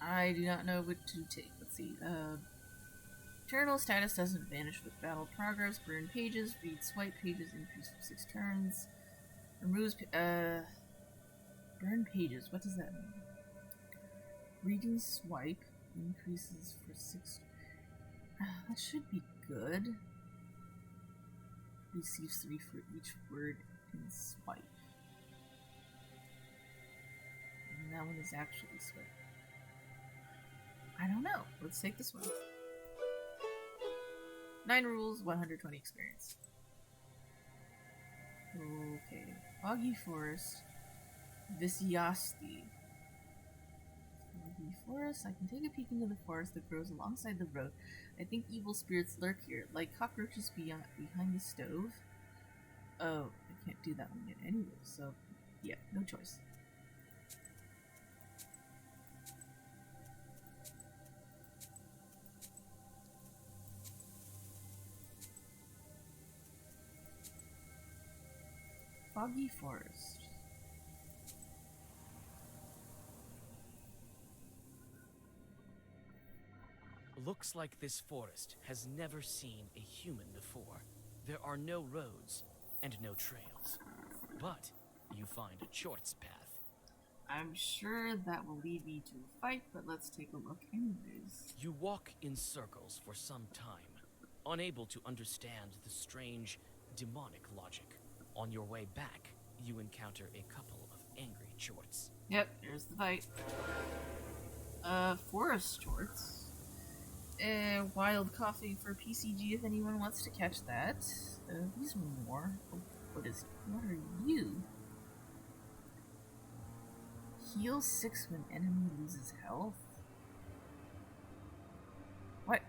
I do not know what to take. Let's see. Eternal status doesn't vanish with battle progress. Burn pages. Read swipe pages. Increase for 6 turns. Removes. Burn pages. What does that mean? Reading swipe increases for 6. That should be good. Receives 3 for each word in swipe. And that one is actually swipe. I don't know. Let's take this one. 9 rules, 120 experience. Okay. Foggy Forest. Visiasti. Foggy Forest. I can take a peek into the forest that grows alongside the road. I think evil spirits lurk here, like cockroaches behind the stove. Oh, I can't do that one yet anyway, so yeah, no choice. Foggy Forest.
Looks like this forest has never seen a human before. There are no roads and no trails. But you find a short's path.
I'm sure that will lead me to a fight, but let's take a look anyways.
You walk in circles for some time, unable to understand the strange, demonic logic. On your way back, you encounter a couple of angry shorts.
Yep, there's the fight. Forest shorts. Wild coffee for PCG if anyone wants to catch that. These more. Oh, what are you? Heal 6 when enemy loses health? What?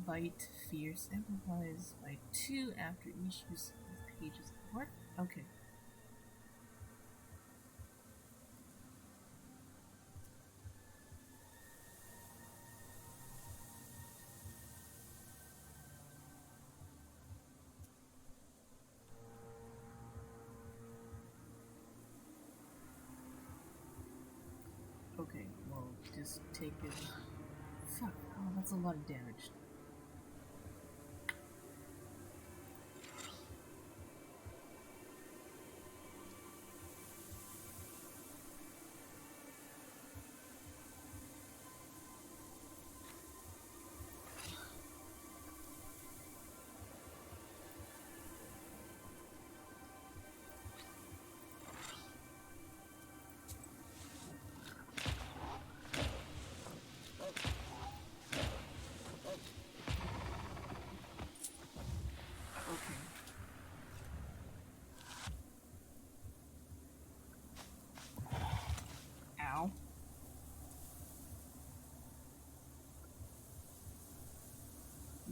Bite, fierce, amplifies by 2 after each use of pages. What? Okay. Okay, well, just take it. Fuck, oh, that's a lot of damage.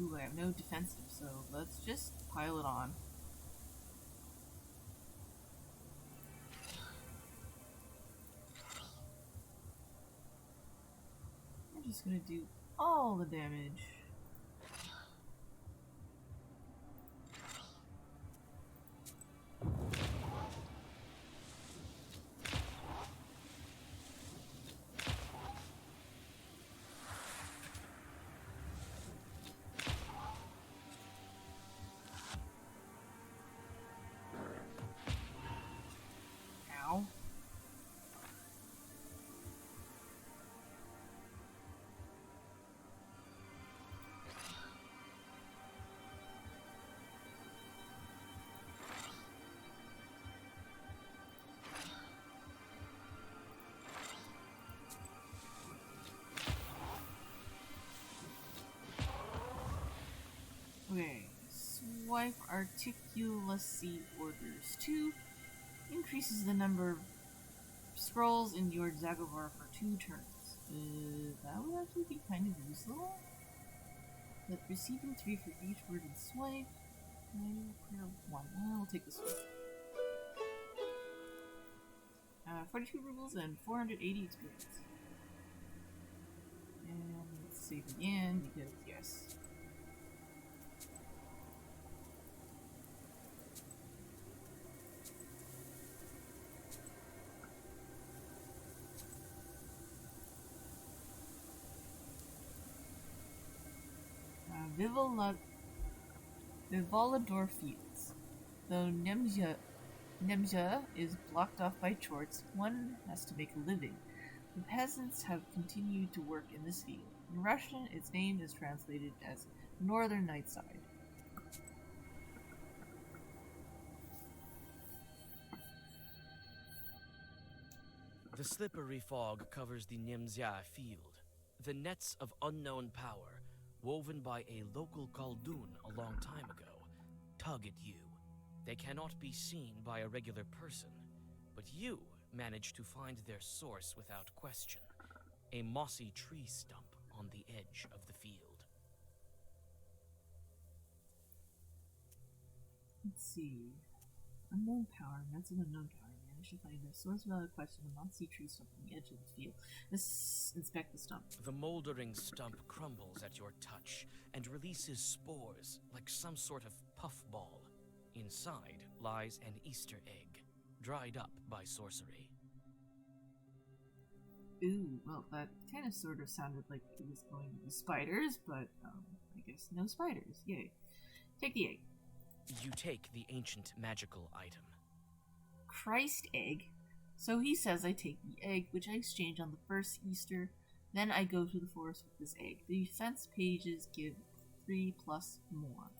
Ooh, I have no defensive, so let's just pile it on. I'm just gonna do all the damage. Ow. Okay, swipe articulacy orders. 2 increases the number of scrolls in your Zagovar for 2 turns. That would actually be kind of useful. But receiving 3 for each word in swipe. Per 1. I'll take this one. 42 rubles and 480 experience. And let's save again because yes. Vivolador Fields. Though Nemja is blocked off by chorts, one has to make a living. The peasants have continued to work in this field. In Russian, its name is translated as Northern Nightside.
The slippery fog covers the Nemzya field. The nets of unknown power, woven by a local Khaldun a long time ago, tug at you. They cannot be seen by a regular person, but you manage to find their source without question. A mossy tree stump on the edge of the field.
Let's see. Unknown power, nets of unknown power. Manage to find their source without a question. A mossy tree stump on the edge of the field. Let's inspect the stump.
The moldering stump crumbles at your touch and releases spores like some sort of puffball. Inside lies an Easter egg, dried up by sorcery.
Ooh, well, that kind of sort of sounded like it was going to be spiders, but I guess no spiders. Yay. Take the egg.
You take the ancient magical item.
Christ egg. So he says I take the egg, which I exchange on the first Easter. Then I go to the forest with this egg. The defense pages give 3 plus more.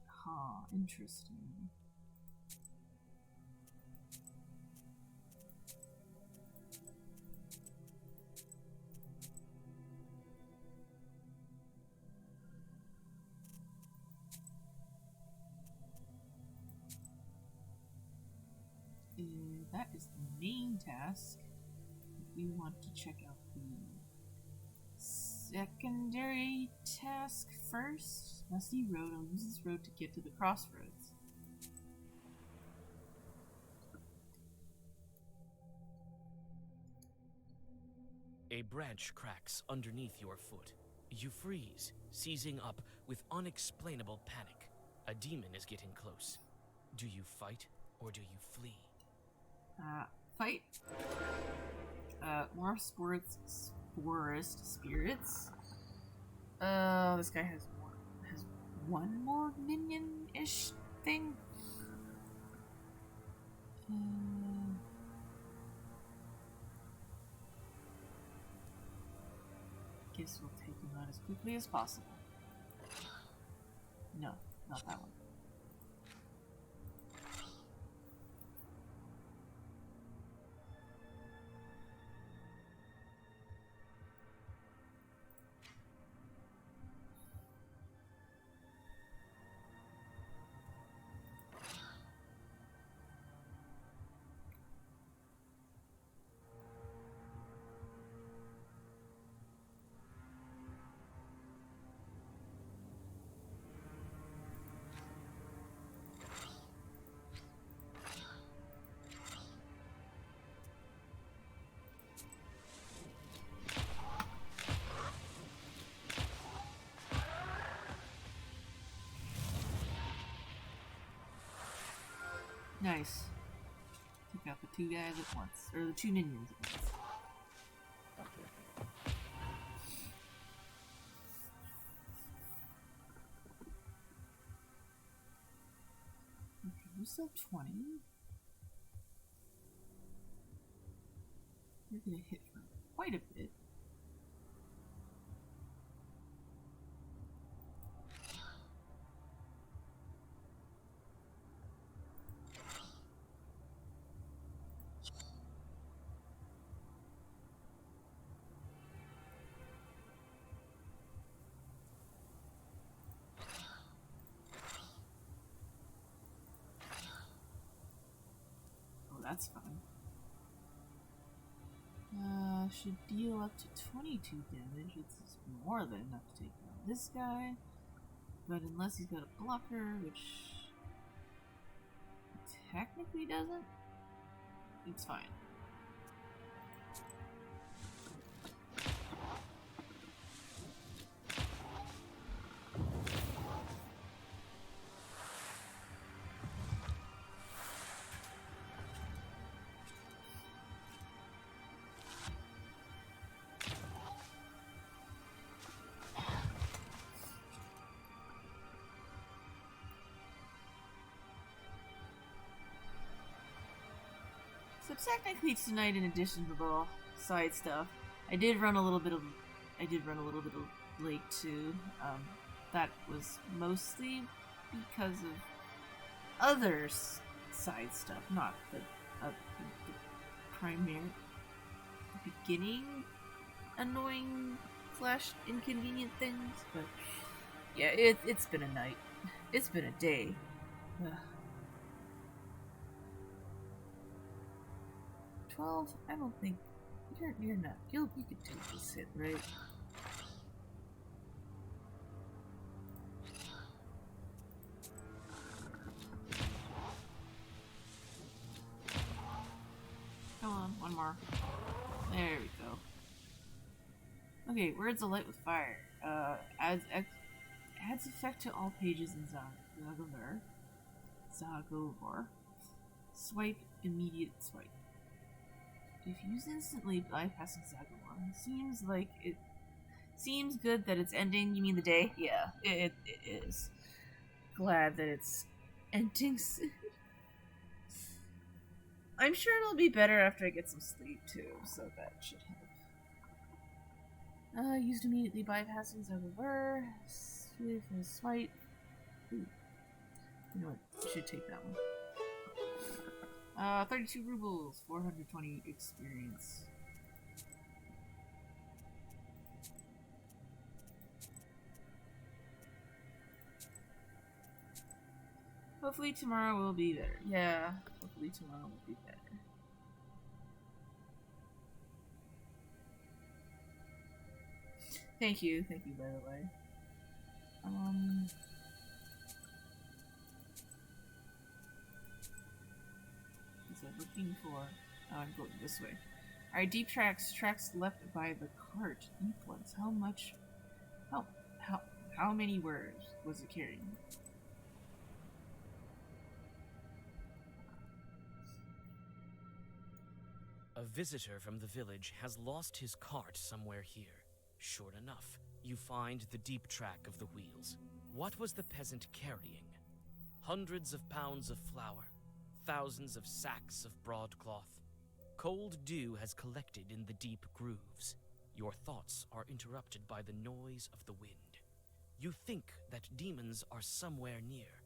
Huh, interesting. That is the main task. If we want to check out the secondary task first. Musty road. I'll use this road to get to the crossroads.
A branch cracks underneath your foot. You freeze, seizing up with unexplainable panic. A demon is getting close. Do you fight or do you flee?
Fight. More sporist spirits. This guy has one more minion-ish thing. Guess we'll take him out as quickly as possible. No, not that one. Nice. Took out the two guys at once. Or the two minions at once. Okay, we're still 20. We're gonna hit for quite a bit. That's fine. Should deal up to 22 damage. It's more than enough to take down this guy. But unless he's got a blocker, which technically doesn't, it's fine. So technically tonight, in addition to the side stuff, I did run a little bit of late too. That was mostly because of other side stuff, not the primary beginning annoying / inconvenient things. But yeah, it's been a night. It's been a day. Ugh. 12? I don't think you're not. You could take this hit, right? Come on, one more. There we go. Okay, Words of Light with Fire. Adds effect to all pages in Zagavor. Swipe, immediate swipe. If used instantly bypassing Zagavor, seems good that it's ending. You mean the day? Yeah, it is. Glad that it's ending soon. I'm sure it'll be better after I get some sleep too, so that should help. Used immediately bypassing Zagavor. Swipe. Ooh. You know what? I should take that one. 32 rubles, 420 experience. Hopefully tomorrow will be better. Yeah, hopefully tomorrow will be better. Thank you, by the way. Looking for. Oh, I'm going this way. Alright, deep tracks left by the cart. Deep ones. How much? How many words was it carrying?
A visitor from the village has lost his cart somewhere here. Sure enough, you find the deep track of the wheels. What was the peasant carrying? Hundreds of pounds of flour, thousands of sacks of broadcloth. Cold dew has collected in the deep grooves. Your thoughts are interrupted by the noise of the wind. You think that demons are somewhere near,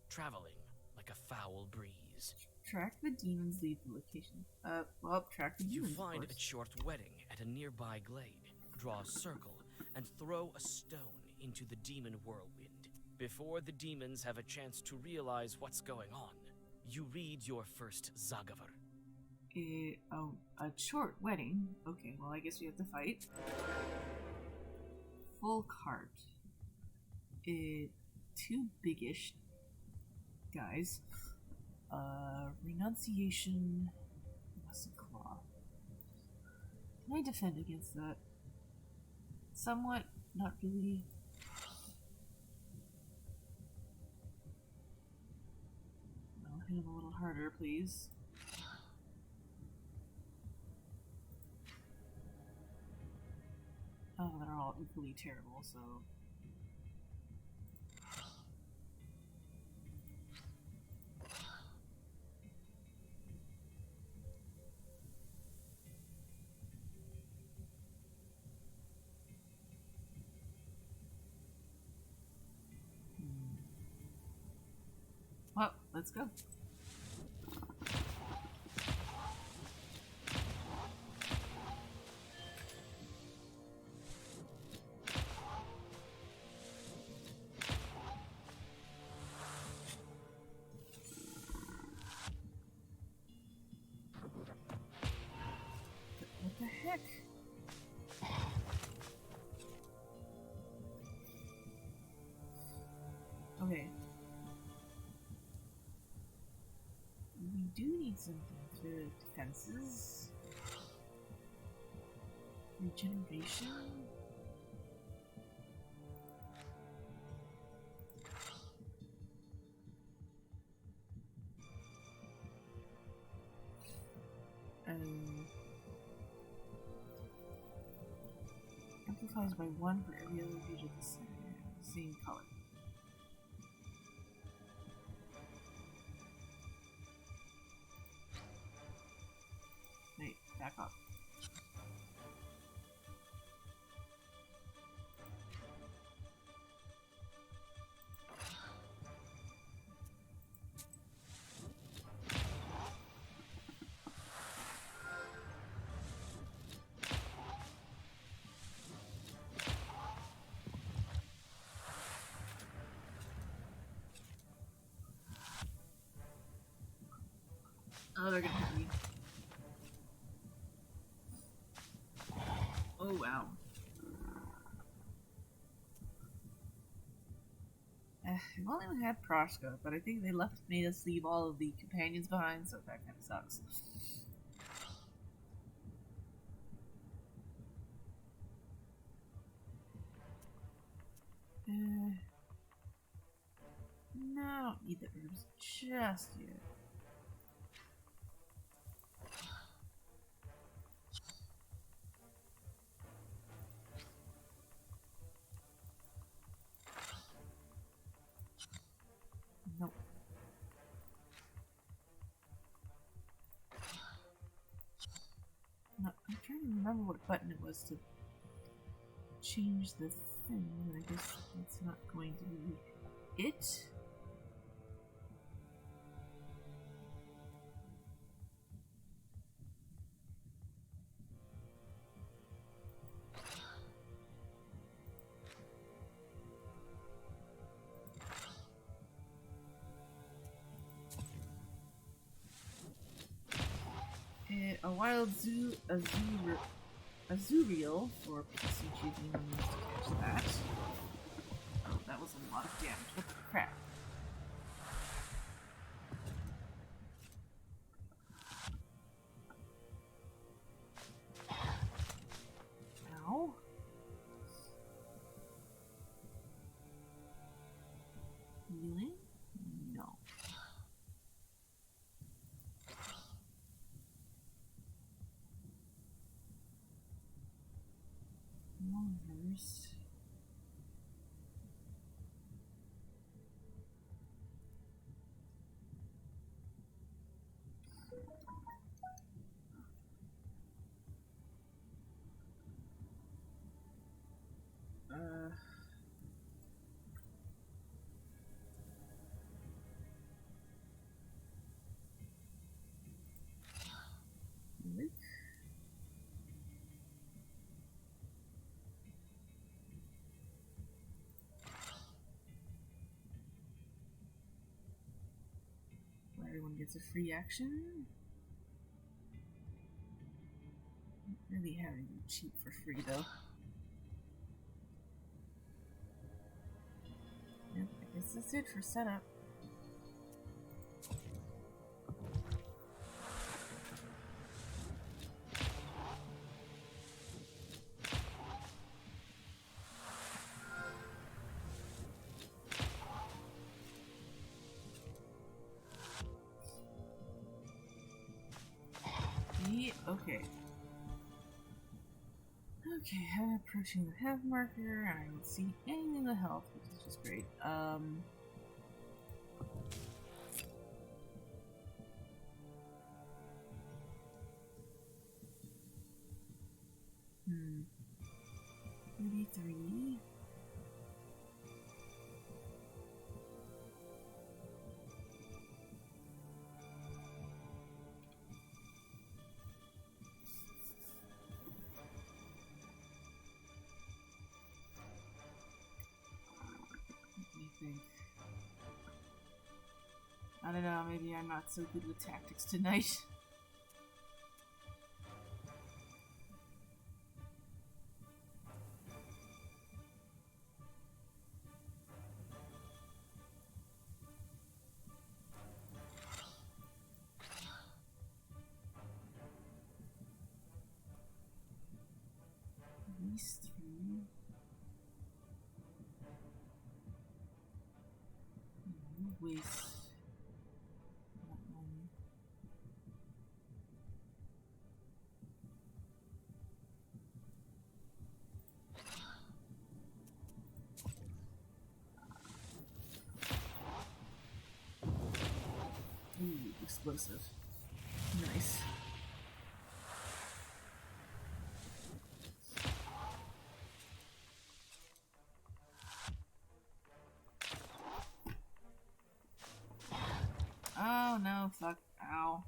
traveling like a foul breeze.
Track the demons, leave the location. Track the demons.
You find a short wedding at a nearby glade. Draw a circle and throw a stone into the demon whirlwind. Before the demons have a chance to realize what's going on, you read your first Zagavor.
A short wedding. Okay, well, I guess we have to fight. Full cart. Two biggish guys. Renunciation. Muscle claw. Can I defend against that? Somewhat. Not really. I'll hit him a little harder, please. Oh, they're all equally terrible, so... Well, let's go. What the heck? Okay. We do need something for defenses. Regeneration? Amplifies by 1 for every other page of the same color. Wait, back up. Oh, they're gonna hit me. Oh, wow. I've only had Proshka, but I think they made us leave all of the companions behind, so that kind of sucks. No, I don't need the herbs just yet. Nope. No, I'm trying to remember what button it was to change the thing, but I guess that's not going to be it. A wild azurial for PC choosing when used to catch that. Oh, that was a lot of damage. What the crap? Ow. Healing? No. Reverse. Luke? Where everyone gets a free action. Not really having them cheap for free though. Yep, I guess that's it for setup. Okay. Okay, I'm approaching the half marker, and I don't see anything in the health, which is just great. Hmm. 33. Let me think. I don't know, maybe I'm not so good with tactics tonight. These three. Waste that one. Ooh, explosive. Nice. Oh no, fuck. Ow.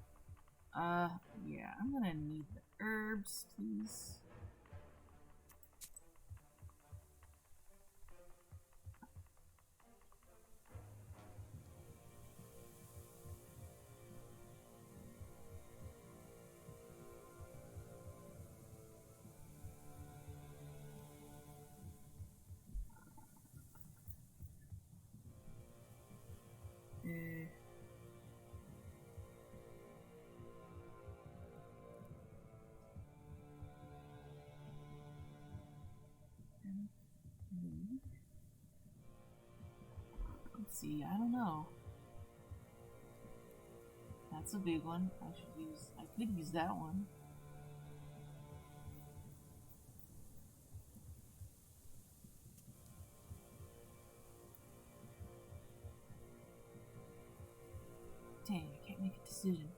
Yeah, I'm gonna need the herbs, please. Uh, let's see, I don't know. That's a big one. I could use that one. Dang, I can't make a decision.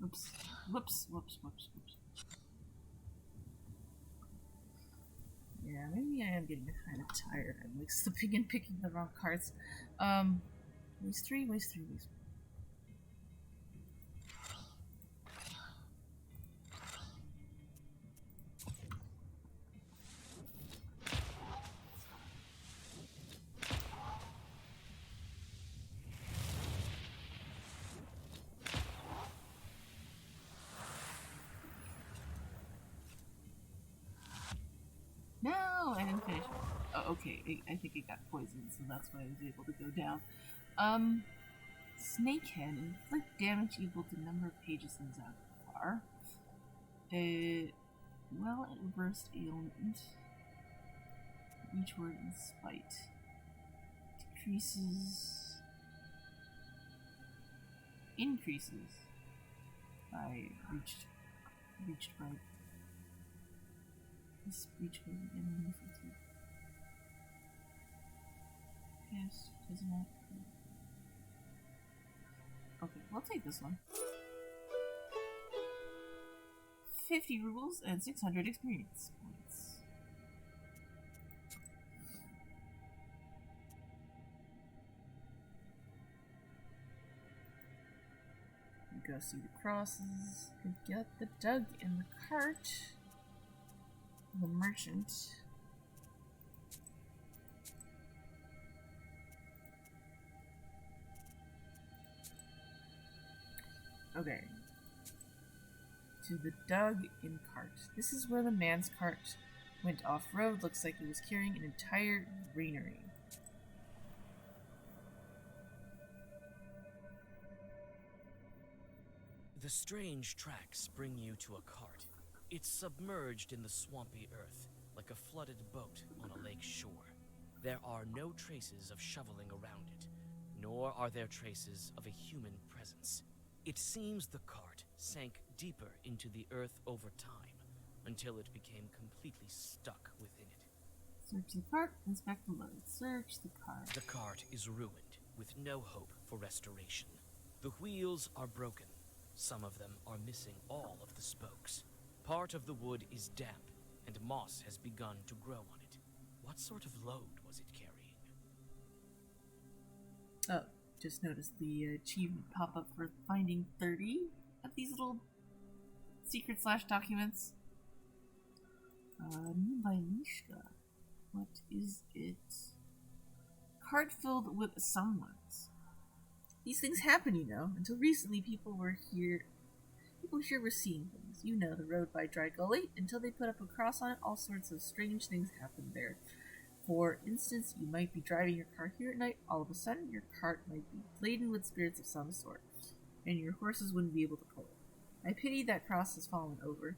Oops. Whoops. Yeah, maybe I am getting kind of tired. I'm like slipping and picking the wrong cards. Waste three. No, I didn't finish. Oh, okay. I think it got poisoned, so that's why I was able to go down. Snakehead, inflict damage equal to number of pages in Zagbar. Well, it reversed ailment. Each word in spite. Decreases. Increases. I reached by this breach by the enemy inflicted. Yes, does not. Okay, we'll take this one. 50 rubles and 600 experience points. Go see the crosses. Could get the dug in the cart. The merchant. Okay. To the dug in cart. This is where the man's cart went off-road. Looks like he was carrying an entire granary.
The strange tracks bring you to a cart. It's submerged in the swampy earth, like a flooded boat on a lake shore. There are no traces of shoveling around it, nor are there traces of a human presence. It seems the cart sank deeper into the earth over time, until it became completely stuck within it.
Search the cart, inspect the load. Search the cart.
The cart is ruined, with no hope for restoration. The wheels are broken. Some of them are missing all of the spokes. Part of the wood is damp, and moss has begun to grow on it. What sort of load was it carrying?
Oh, just noticed the achievement pop up for finding 30 of these little secret / documents. New by Mishka. What is it? Cart filled with someone's. These things happen, you know. Until recently, people here were seeing things. You know, the road by Dry Gully. Until they put up a cross on it, all sorts of strange things happen there. For instance, you might be driving your car here at night. All of a sudden, your cart might be laden with spirits of some sort, and your horses wouldn't be able to pull it. I pity that cross has fallen over.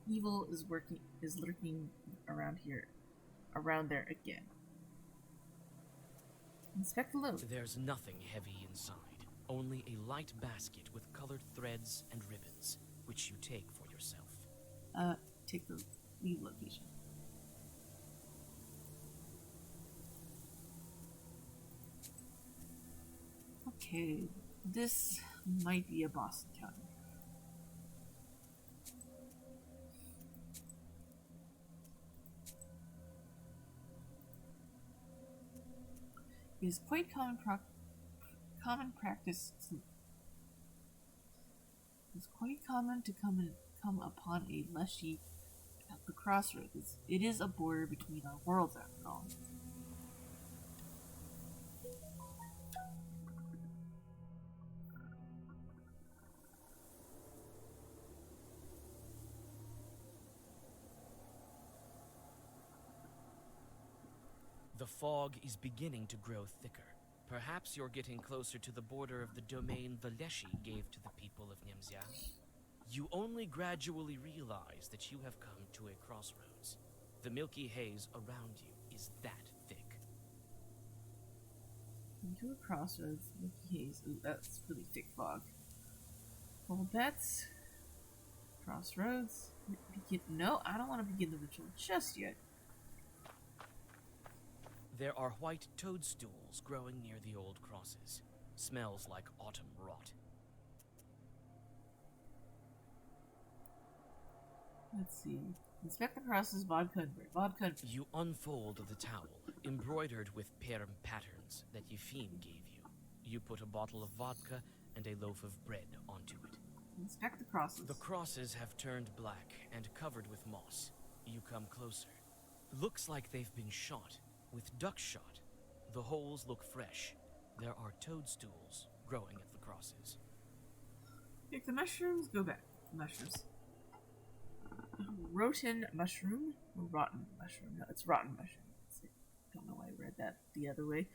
Evil is lurking around there again. Inspect the load.
There's nothing heavy inside, only a light basket with colored threads and ribbons, which you take for yourself.
Take the leave location. Okay, this might be a boss encounter. It is quite common practice. It's quite common to come upon a leshy at the crossroads. It is a border between our worlds, after all.
The fog is beginning to grow thicker. Perhaps you're getting closer to the border of the domain the Leshy gave to the people of Nemzia. You only gradually realize that you have come to a crossroads. The milky haze around you is that thick.
Into a crossroads, milky haze. Ooh, that's really thick fog. Well, that's crossroads. No, I don't want to begin the ritual just yet.
There are white toadstools growing near the old crosses. Smells like autumn rot.
Let's see. Inspect the crosses, vodka and bread. Vodka and bread.
You unfold the towel, embroidered with perm patterns that Yefim gave you. You put a bottle of vodka and a loaf of bread onto it.
Inspect the crosses.
The crosses have turned black and covered with moss. You come closer. Looks like they've been shot. With duck shot, the holes look fresh. There are toadstools growing at the crosses.
Pick the mushrooms, go back. Mushrooms. Rotten mushroom? Or rotten mushroom? No, it's rotten mushroom. I don't know why I read that the other way.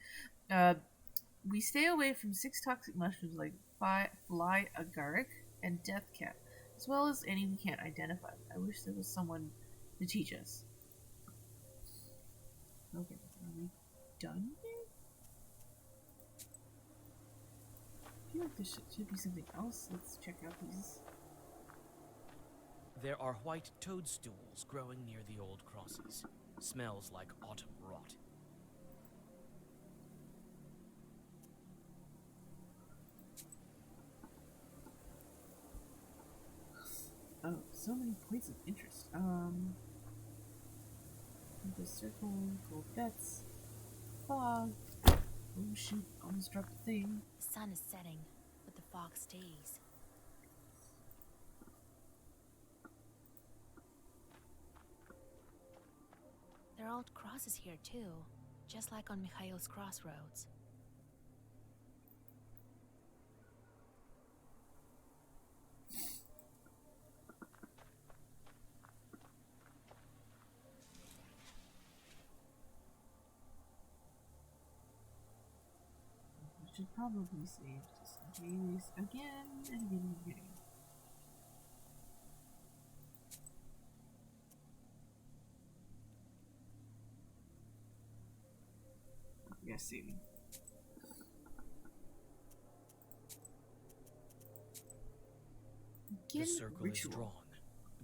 We stay away from 6 toxic mushrooms like fly agaric and death cap, as well as any we can't identify. I wish there was someone to teach us. Okay, are we done here? I feel like there should be something else. Let's check out these.
There are white toadstools growing near the old crosses. Smells like autumn rot.
Oh, so many points of interest. The circle, gold bets, fog. Oh shoot, almost dropped the thing.
The sun is setting, but the fog stays. There are old crosses here too, just like on Mikhail's crossroads.
I should probably save just in case again and again and again. I see.
The
Begin
circle
ritual.
is drawn.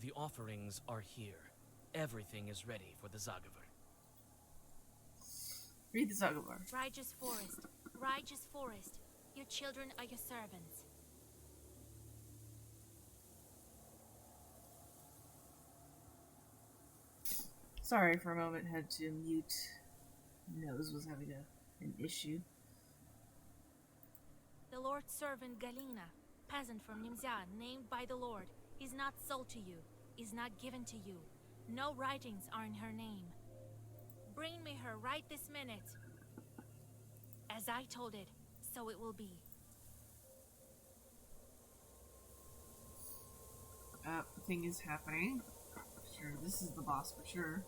The offerings are here. Everything is ready for the Zagavar.
Read the Zagabar.
Righteous forest, righteous forest. Your children are your servants.
Sorry, for a moment had to mute. Nose was having an issue.
The Lord's servant Galina, peasant from Nimzia, named by the Lord, is not sold to you, is not given to you. No writings are in her name. Bring me her right this minute. As I told it, so it will be.
The thing is happening. Sure, this is the boss for sure.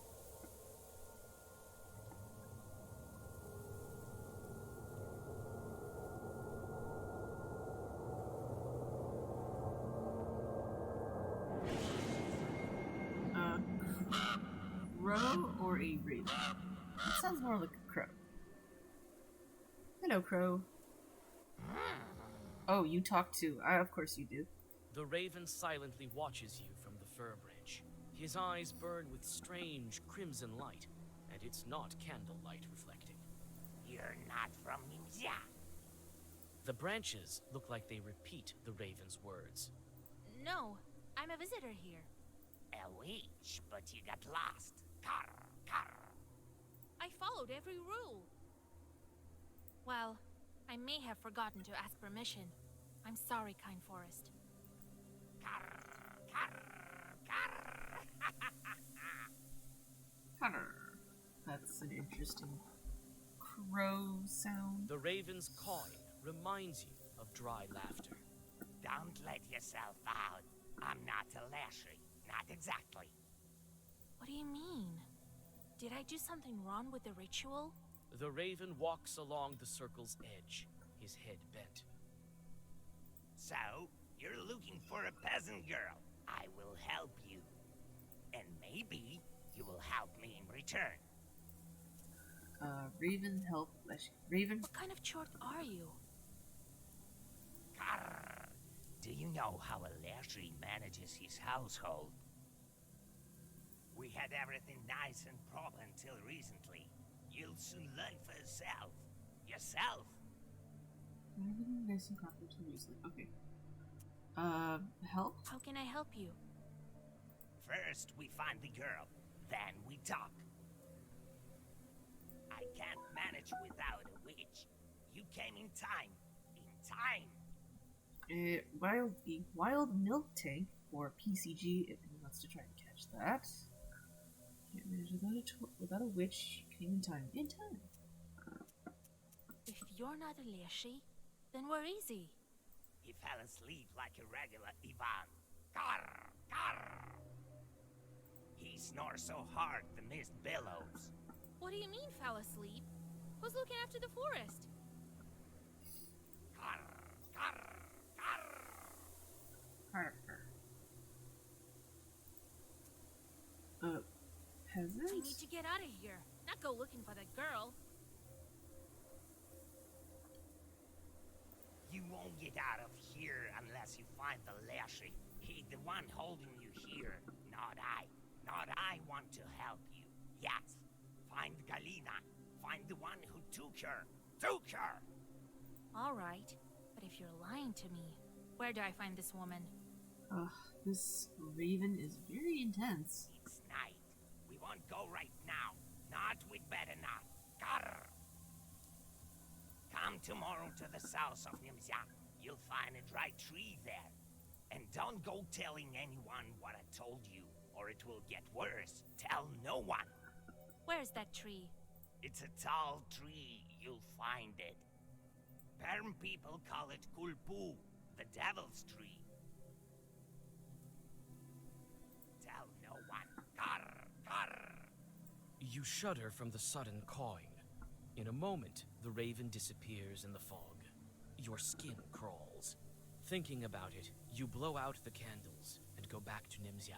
Crow or a raven? That sounds more like a crow. Hello, crow. Oh, you talk too. Of course you do.
The raven silently watches you from the fir branch. His eyes burn with strange crimson light, and it's not candlelight reflecting.
You're not from Nimzia.
The branches look like they repeat the raven's words.
No, I'm a visitor here.
A witch, but you got lost. Car, car.
I followed every rule. Well, I may have forgotten to ask permission. I'm sorry, Kind Forest.
Car, car, car.
Connor. That's an interesting crow sound.
The raven's cawing reminds you of dry laughter.
Don't let yourself out. I'm not a lashy. Not exactly.
What do you mean? Did I do something wrong with the ritual?
The raven walks along the circle's edge, his head bent.
So, you're looking for a peasant girl. I will help you. And maybe you will help me in return.
Raven help Raven.
What kind of chort are you?
Carr. Do you know how a lashy manages his household? We had everything nice and proper until recently. You'll soon learn for yourself. Yourself?
Everything nice and proper to recently. Okay. Help?
How can I help you?
First, we find the girl. Then we talk. I can't manage without a witch. You came in time. In time.
Wild milk tank or PCG if he wants to try and catch that. Can't manage without a witch. Came in time. In time.
If you're not a Leshy, then we're easy.
He fell asleep like a regular Ivan. Carr, carr. He snores so hard the mist billows.
What do you mean, fell asleep? Who's looking after the forest?
Carr, carr, carr.
Harper. Peasant?
I need to get out of here, not go looking for that girl.
You won't get out of here unless you find the Lashy. He's the one holding you here, not I. Not I want to help you. Yes. Find Galina. Find the one who took her. Took her!
All right, but if you're lying to me, where do I find this woman?
This raven is very intense.
It's night. We won't go right now. Not with better not. Grr. Come tomorrow to the south of Nimzia. You'll find a dry tree there. And don't go telling anyone what I told you, or it will get worse. Tell no one.
Where's that tree?
It's a tall tree. You'll find it. Perm people call it Kulpu, the devil's tree. Tell no one. Grr, grr.
You shudder from the sudden cawing. In a moment, the raven disappears in the fog. Your skin crawls. Thinking about it, you blow out the candles and go back to Nimzia.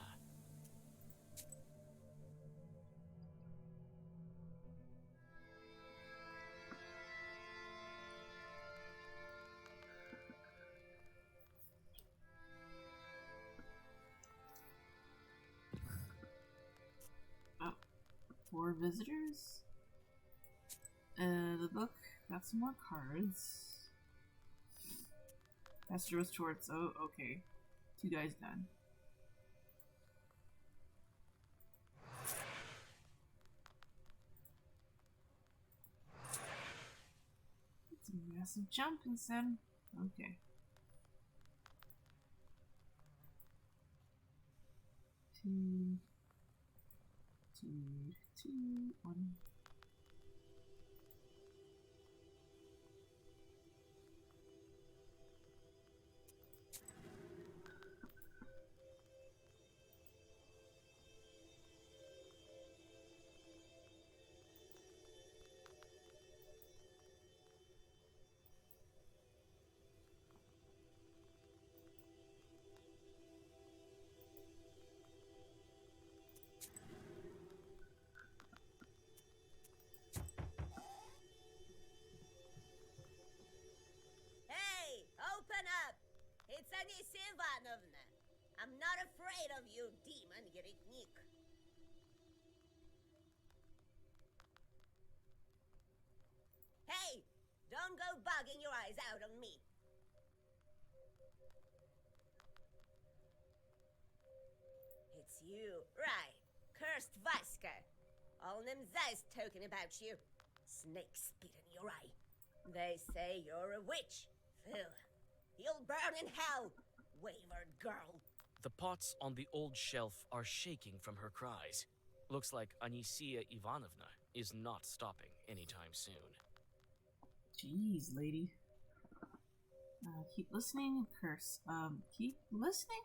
more visitors. The book got some more cards. Pastor was towards. Oh, okay. 2 guys done. It's a massive jump, son. Okay. 2, 2, 2, 1.
Hey, open up! It's Anisia Ivanovna. I'm not afraid of you, demon Yeretnik. Hey, don't go bugging your eyes out on me. It's you, right? Cursed Vaska. All them Zais talking about you. Snake spit in your eye. They say you're a witch. Phil, you'll burn in hell, wayward girl.
The pots on the old shelf are shaking from her cries. Looks like Anisia Ivanovna is not stopping anytime soon.
Jeez, lady. Keep listening and curse. Keep listening?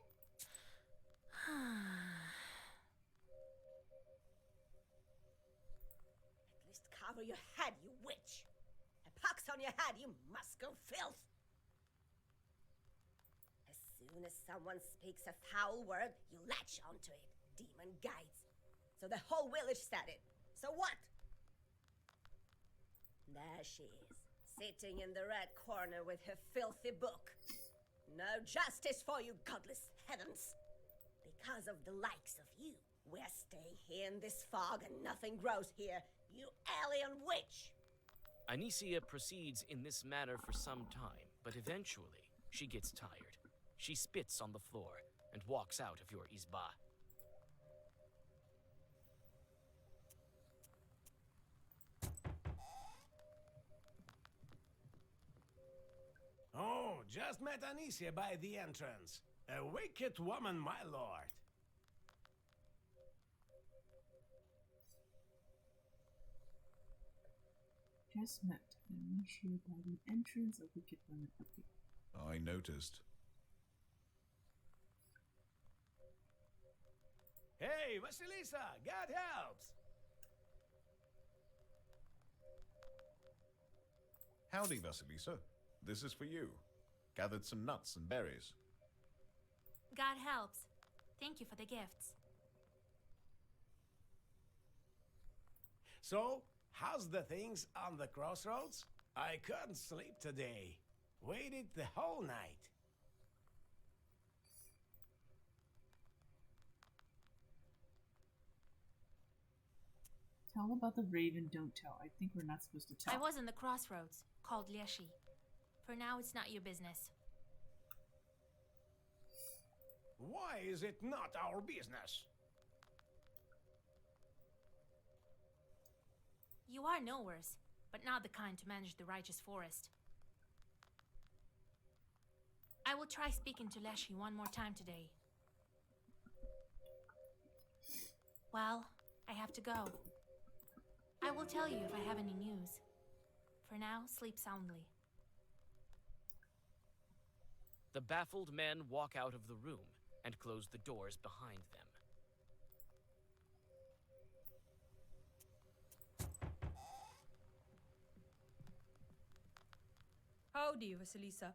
At least cover your head, you witch. A pox on your head, you musco filth. As soon as someone speaks a foul word, you latch onto it, demon guides. So the whole village said it. So what? There she is, sitting in the red corner with her filthy book. No justice for you, godless heavens. Because of the likes of you, we're staying here in this fog and nothing grows here, you alien witch!
Anisia proceeds in this manner for some time, but eventually she gets tired. She spits on the floor and walks out of your izba.
Oh, just met Anisia by the entrance. A wicked woman, my lord.
Just met Anicia by the entrance of Wicked Women. Okay.
I noticed.
Hey, Vasilisa, God helps!
Howdy, Vasilisa. This is for you. Gathered some nuts and berries.
God helps. Thank you for the gifts.
So, how's the things on the crossroads? I couldn't sleep today. Waited the whole night.
Tell about the raven, don't tell. I think we're not supposed to tell.
I was in the crossroads, called Lieshi. For now, it's not your business.
Why is it not our business?
You are knowers, but not the kind to manage the righteous forest. I will try speaking to Leshy one more time today. Well, I have to go. I will tell you if I have any news. For now, sleep soundly.
The baffled men walk out of the room and close the doors behind them.
Howdy, Vasilisa.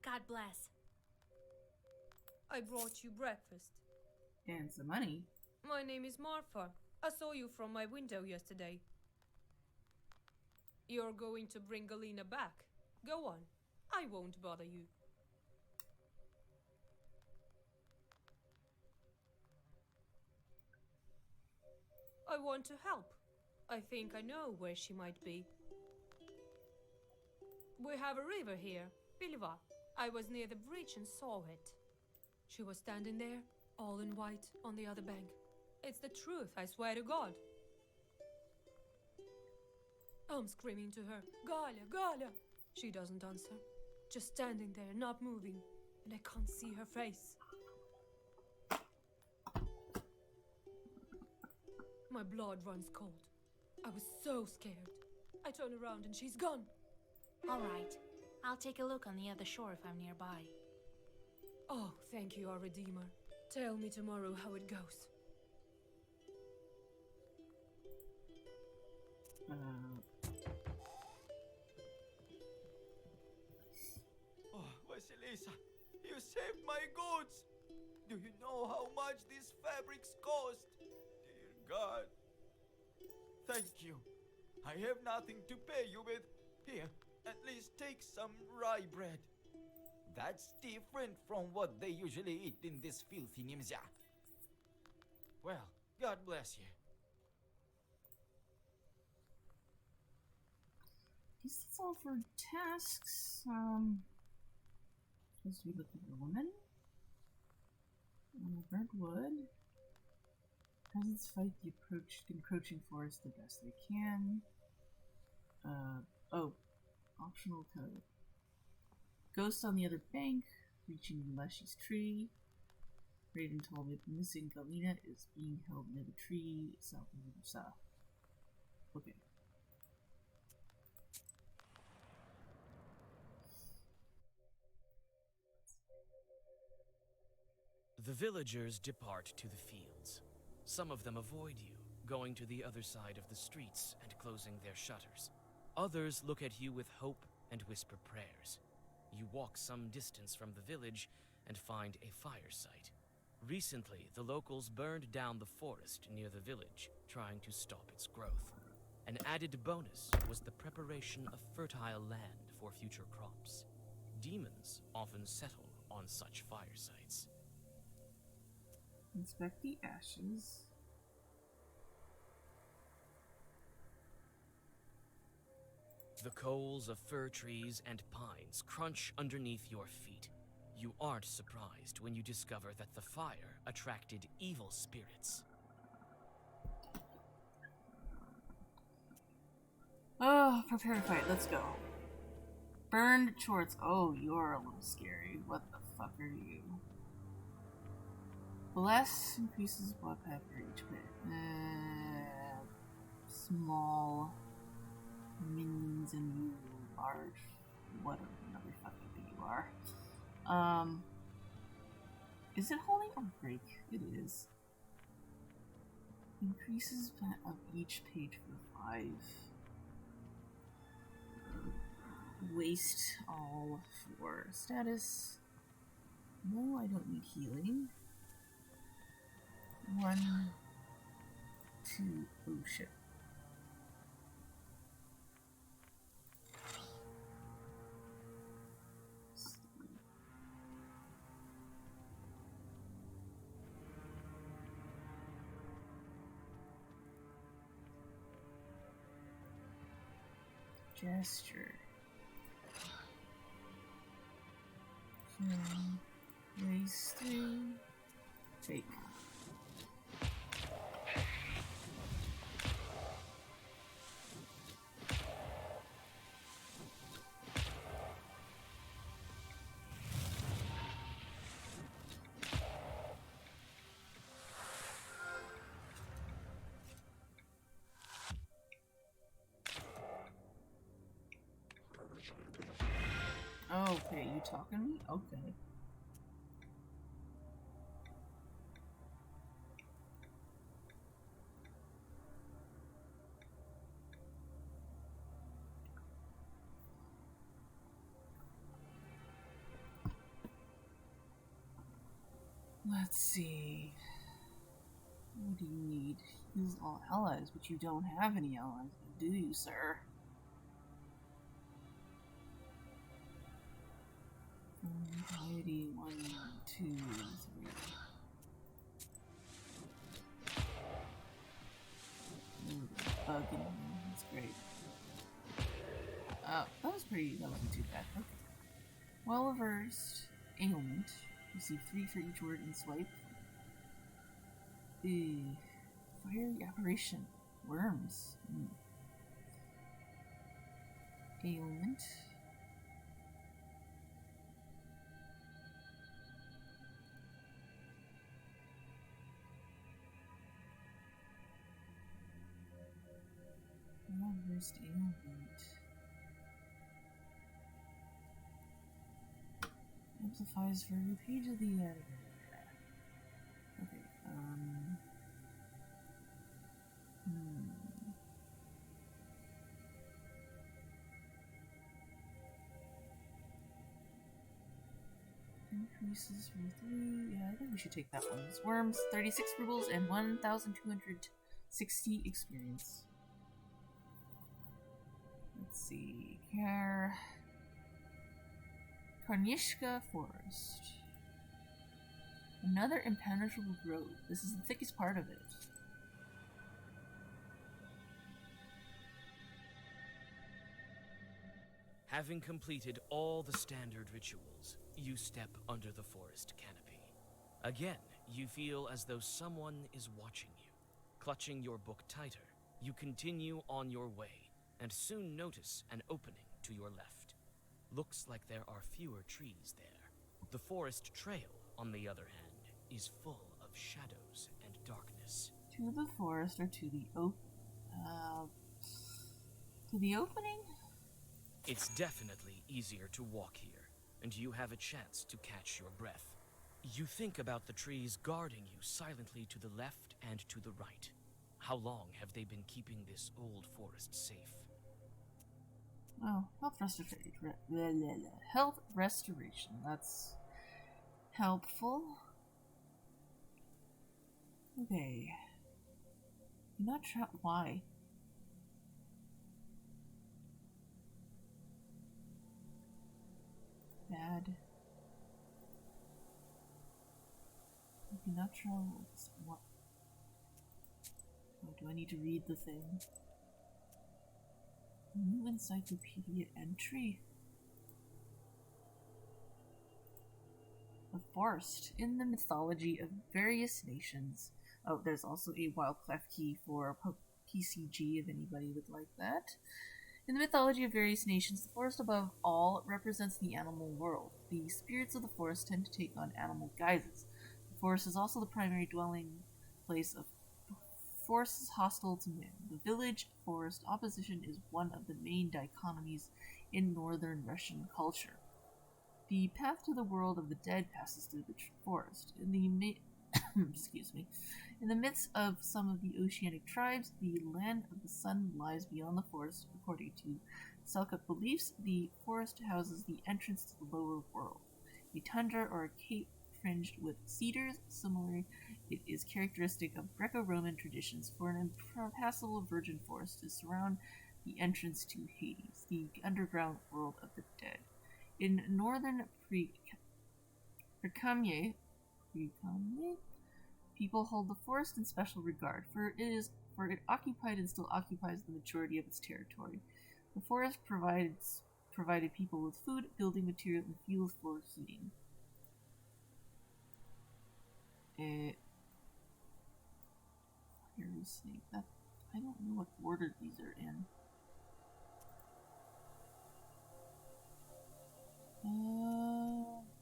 God bless.
I brought you breakfast.
And some money.
My name is Marfa. I saw you from my window yesterday. You're going to bring Galina back. Go on. I won't bother you. I want to help. I think I know where she might be. We have a river here, Piliva. I was near the bridge and saw it. She was standing there, all in white, on the other bank. It's the truth, I swear to God. I'm screaming to her, Galia, Galia! She doesn't answer, just standing there, not moving, and I can't see her face. My blood runs cold. I was so scared. I turn around and she's gone.
All right. I'll take a look on the other shore if I'm nearby.
Oh, thank you, our Redeemer. Tell me tomorrow how it goes.
Oh, Vasilisa, you saved my goods! Do you know how much these fabrics cost? Dear God. Thank you. I have nothing to pay you with. Here, at least take some rye bread. That's different from what they usually eat in this filthy Nimzya. Well, God bless you.
Guess that's all for tasks. Supposed to be looking for a woman. Burnt wood. Peasants fight the encroaching forest the best they can. Optional code. Ghost on the other bank, reaching Leshy's tree. Raiden told me the missing Galena is being held near the tree south of the south. Okay.
The villagers depart to the fields. Some of them avoid you, going to the other side of the streets and closing their shutters. Others look at you with hope and whisper prayers. You walk some distance from the village and find a fire site. Recently, the locals burned down the forest near the village, trying to stop its growth. An added bonus was the preparation of fertile land for future crops. Demons often settle on such fire sites.
Inspect the ashes.
The coals of fir trees and pines crunch underneath your feet. You aren't surprised when you discover that the fire attracted evil spirits.
Oh, prepare to fight. Let's go. Burned shorts. Oh, you're a little scary. What the fuck are you? Bless increases blood pepper each bit. Small minions and you large, whatever fucking thing you are. Is it holding a break? It is. Increases of each page for 5. Waste all for status. No, I don't need healing. 1, 2, oh shit. Gesture. Race 3. Take. Okay, you talking to me? Okay. Let's see. What do you need? Use all allies, but you don't have any allies, do you, sir? Anxiety 1, 2, 3. that wasn't too bad. Okay. Well versed. Ailment. Receive 3 for each word in swipe. Fiery aberration. Worms. Ailment. Well-versed ailment. Amplifies for every page of the editor. Okay, Increases from 3. Yeah, I think we should take that one. It's worms, 36 rubles, and 1,260 experience. Let's see. Karnishka Forest. Another impenetrable grove. This is the thickest part of it.
Having completed all the standard rituals, you step under the forest canopy. Again, you feel as though someone is watching you. Clutching your book tighter, you continue on your way, and soon notice an opening to your left. Looks like there are fewer trees there. The forest trail, on the other hand, is full of shadows and darkness.
To the forest or to the to the opening?
It's definitely easier to walk here, and you have a chance to catch your breath. You think about the trees guarding you silently to the left and to the right. How long have they been keeping this old forest safe?
Oh, health restoration. Health restoration. That's helpful. Okay. You're not trapped. Why? Bad. You cannot travel. What? Oh, do I need to read the thing? New encyclopedia entry. The forest in the mythology of various nations. Oh, there's also a wildclef key for PCG if anybody would like that. In the mythology of various nations, the forest above all represents the animal world. The spirits of the forest tend to take on animal guises. The forest is also the primary dwelling place of forces hostile to man. The village-forest opposition is one of the main dichotomies in northern Russian culture. The path to the world of the dead passes through the forest. In the In the midst of some of the oceanic tribes, the land of the sun lies beyond the forest. According to Selkut beliefs, the forest houses the entrance to the lower world. A tundra or a cape fringed with cedars. Similarly, it is characteristic of Greco-Roman traditions for an impassable virgin forest to surround the entrance to Hades, the underground world of the dead. In northern Precamye, people hold the forest in special regard, for it occupied and still occupies the majority of its territory. The forest provided people with food, building material, and fuel for heating. Fiery snake. That I don't know what order these are in.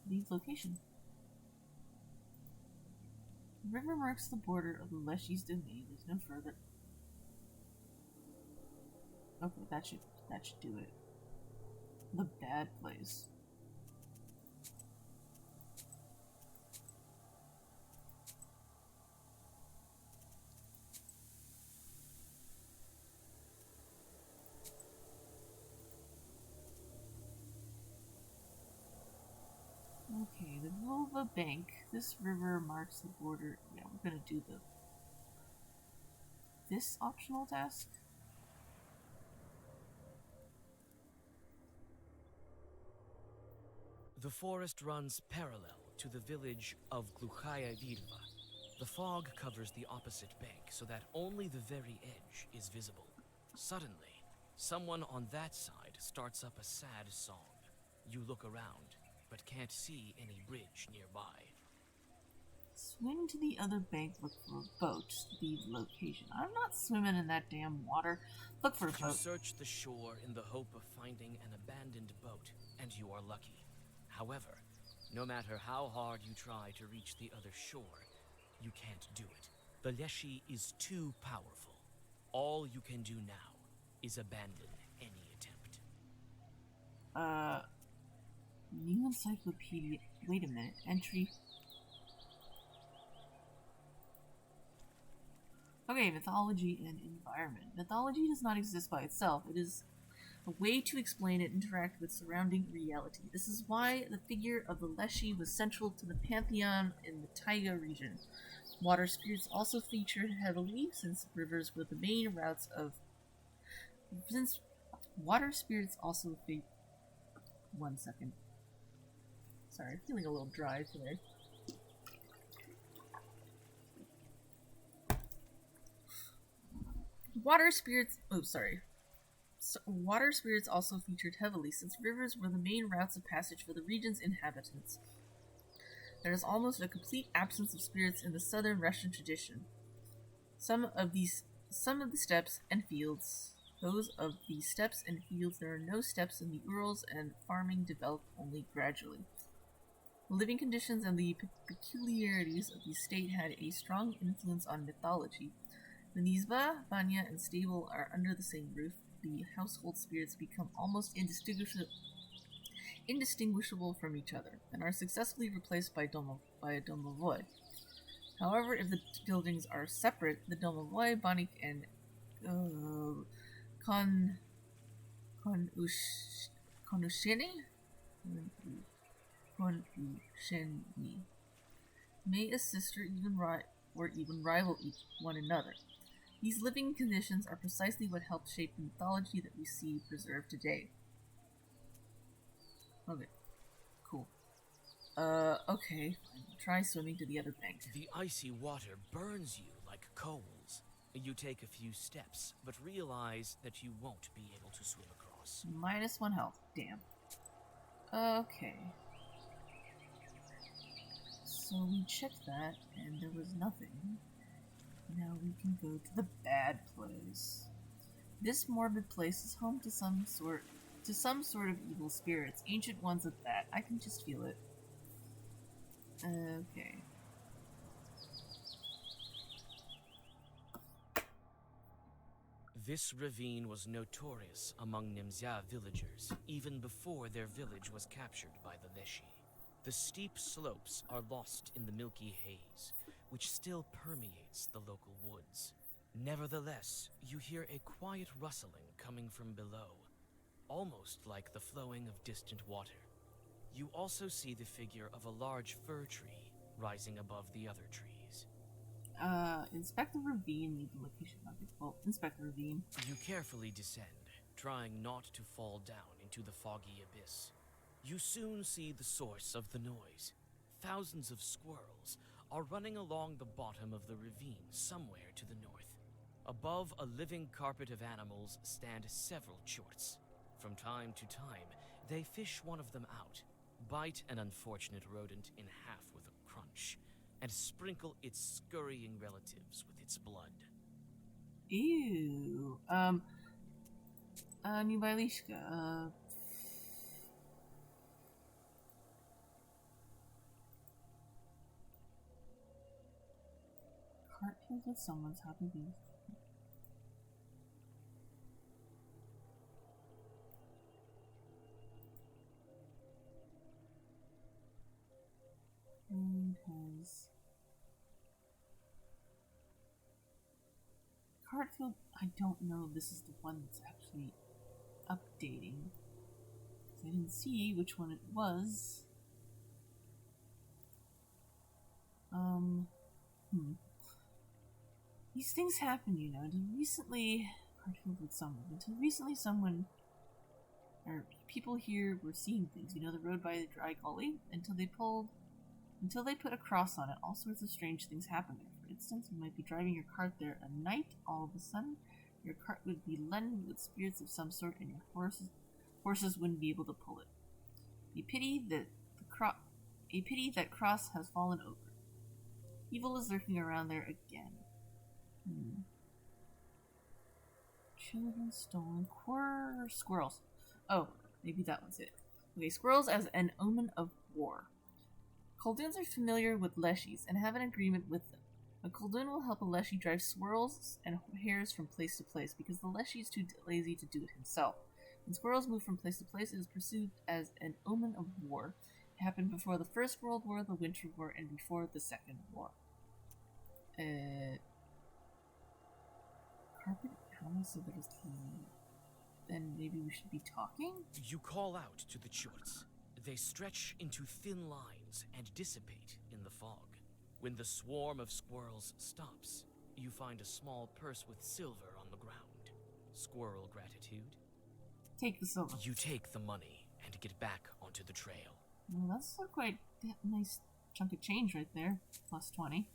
Leave location. The river marks the border of the Leshy's domain. There's no further. Okay, that should do it. The bad place. Okay, the Volva Bank. This river marks the border. Yeah, we're gonna do this optional task.
The forest runs parallel to the village of Gluchaya Virva. The fog covers the opposite bank so that only the very edge is visible. Suddenly, Someone on that side starts up a sad song. You look around, but can't see any bridge nearby.
Swim to the other bank, look for a boat to leave the location. I'm not swimming in that damn water. Look for a
You
boat.
search the shore in the hope of finding an abandoned boat, and you are lucky. However, no matter how hard you try to reach the other shore, you can't do it. The Leshy is too powerful. All you can do now is abandon any attempt.
New encyclopedia. Wait a minute. Entry. Okay, mythology and environment. Mythology does not exist by itself. It is a way to explain and interact with surrounding reality. This is why the figure of the Leshy was central to the pantheon in the Taiga region. Water spirits also featured heavily since rivers were the main routes of... Since water spirits also One second. Sorry, feeling a little dry today. Water spirits also featured heavily since rivers were the main routes of passage for the region's inhabitants. There is almost a complete absence of spirits in the southern Russian tradition. Some of the steppes and fields, there are no steppes in the Urals, and farming developed only gradually. The living conditions and the peculiarities of the state had a strong influence on mythology. When the izba, banya, and stable are under the same roof, the household spirits become almost indistinguishable from each other, and are successfully replaced by a domovoi. However, if the buildings are separate, the domovoi, banik, and konusheni may assist or even rival one another. These living conditions are precisely what helped shape the mythology that we see preserved today. Okay. Cool. Okay. Try swimming to the other bank.
The icy water burns you like coals. You take a few steps, but realize that you won't be able to swim across.
-1 health. Damn. Okay. So we checked that, and there was nothing. Now we can go to the bad place. This morbid place is home to some sort of evil spirits, ancient ones at that. I can just feel it. Okay.
This ravine was notorious among Nimzia villagers, even before their village was captured by the Leshy. The steep slopes are lost in the milky haze, which still permeates the local woods. Nevertheless, you hear a quiet rustling coming from below, almost like the flowing of distant water. You also see the figure of a large fir tree rising above the other trees.
Inspect the ravine, leave the location of it. Well, inspect the ravine.
You carefully descend, trying not to fall down into the foggy abyss. You soon see the source of the noise. Thousands of squirrels are running along the bottom of the ravine somewhere to the north. Above a living carpet of animals stand several chorts. From time to time, they fish one of them out, bite an unfortunate rodent in half with a crunch, and sprinkle its scurrying relatives with its blood.
Ew. Nibalishka, cart filled with someone's happy beef. And has Cartfield. I don't know if this is the one that's actually updating. I didn't see which one it was. These things happen, you know. Until recently, someone or people here were seeing things. You know, the road by the dry gully. Until they put a cross on it, all sorts of strange things happen there. For instance, you might be driving your cart there at night. All of a sudden, Your cart would be laden with spirits of some sort, and your horses wouldn't be able to pull it. A pity that Cross has fallen over. Evil is lurking around there again. Children stolen. Squirrels. Oh, maybe that was it. Okay, squirrels as an omen of war. Coldoons are familiar with leshies and have an agreement with them. A Coldoon will help a Leshy drive squirrels and hares from place to place because the Leshy is too lazy to do it himself. When squirrels move from place to place, it is perceived as an omen of war. It happened before the First World War, the Winter War, and before the Second War. Carpet animals, so there's then maybe we should be talking?
You call out to the chorts. They stretch into thin lines and dissipate in the fog. When the swarm of squirrels stops, you find a small purse with silver on the ground. Squirrel gratitude.
Take the silver.
You take the money and get back onto the trail.
Well, that's a quite nice chunk of change right there. Plus 20.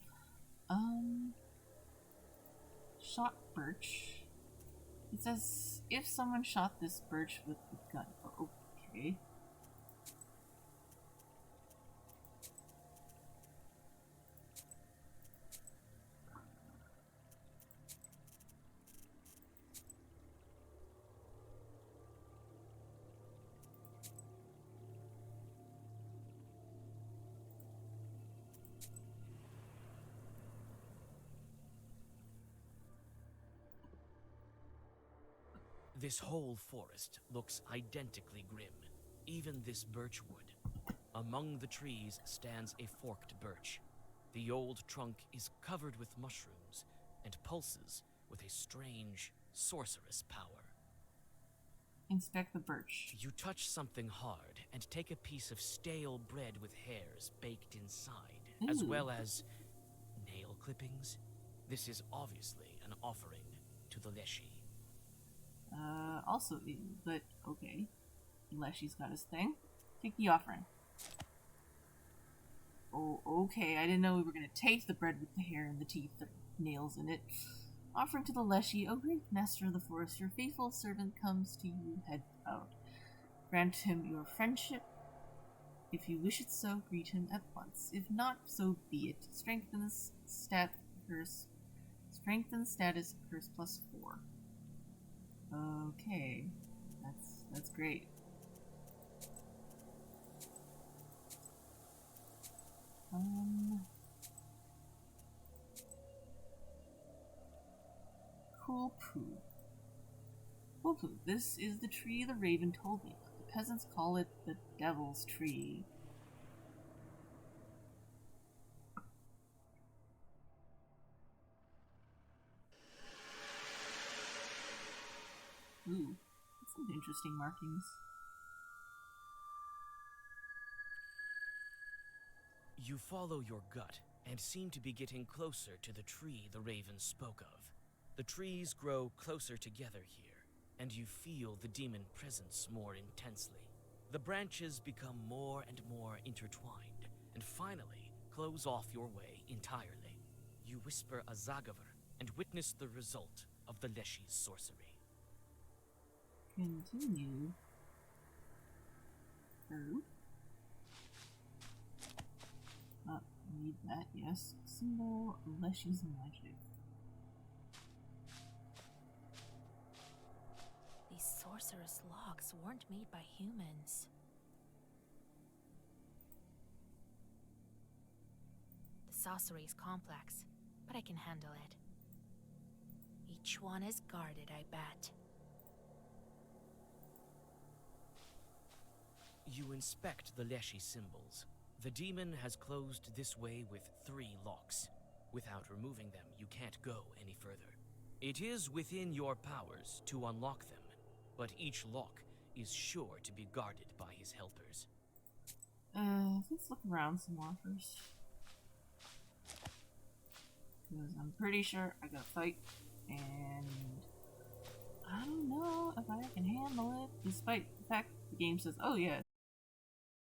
Shot birch. It says, if someone shot this birch with a gun. Oh, okay.
This whole forest looks identically grim, even this birch wood. Among the trees stands a forked birch. The old trunk is covered with mushrooms and pulses with a strange, sorcerous power.
Inspect the birch.
You touch something hard and take a piece of stale bread with hairs baked inside, as well as nail clippings. This is obviously an offering to the Leshy.
Also, but okay. Leshy's got his thing. Take the offering. Oh, okay. I didn't know we were gonna take the bread with the hair and the teeth, the nails in it. Offering to the Leshy, O great master of the forest, your faithful servant comes to you head bowed. Grant him your friendship. If you wish it so, greet him at once. If not, so be it. Strengthen status curse plus 4. Okay, that's great. Cool poo. Cool poo. This is the tree the raven told me about. The peasants call it the devil's tree. Ooh, that's some interesting markings.
You follow your gut and seem to be getting closer to the tree the raven spoke of. The trees grow closer together here, and you feel the demon presence more intensely. The branches become more and more intertwined, and finally close off your way entirely. You whisper a Zagaver and witness the result of the Leshy's sorcery.
Continue. Read that, yes. Symbol Leshy's magic.
These sorcerous logs weren't made by humans. The sorcery is complex, but I can handle it. Each one is guarded, I bet.
You inspect the Leshy symbols. The demon has closed this way with 3 locks. Without removing them, you can't go any further. It is within your powers to unlock them, but each lock is sure to be guarded by his helpers.
Let's look around some more first. Because I'm pretty sure I gotta fight, and I don't know if I can handle it, despite the fact the game says, oh yeah,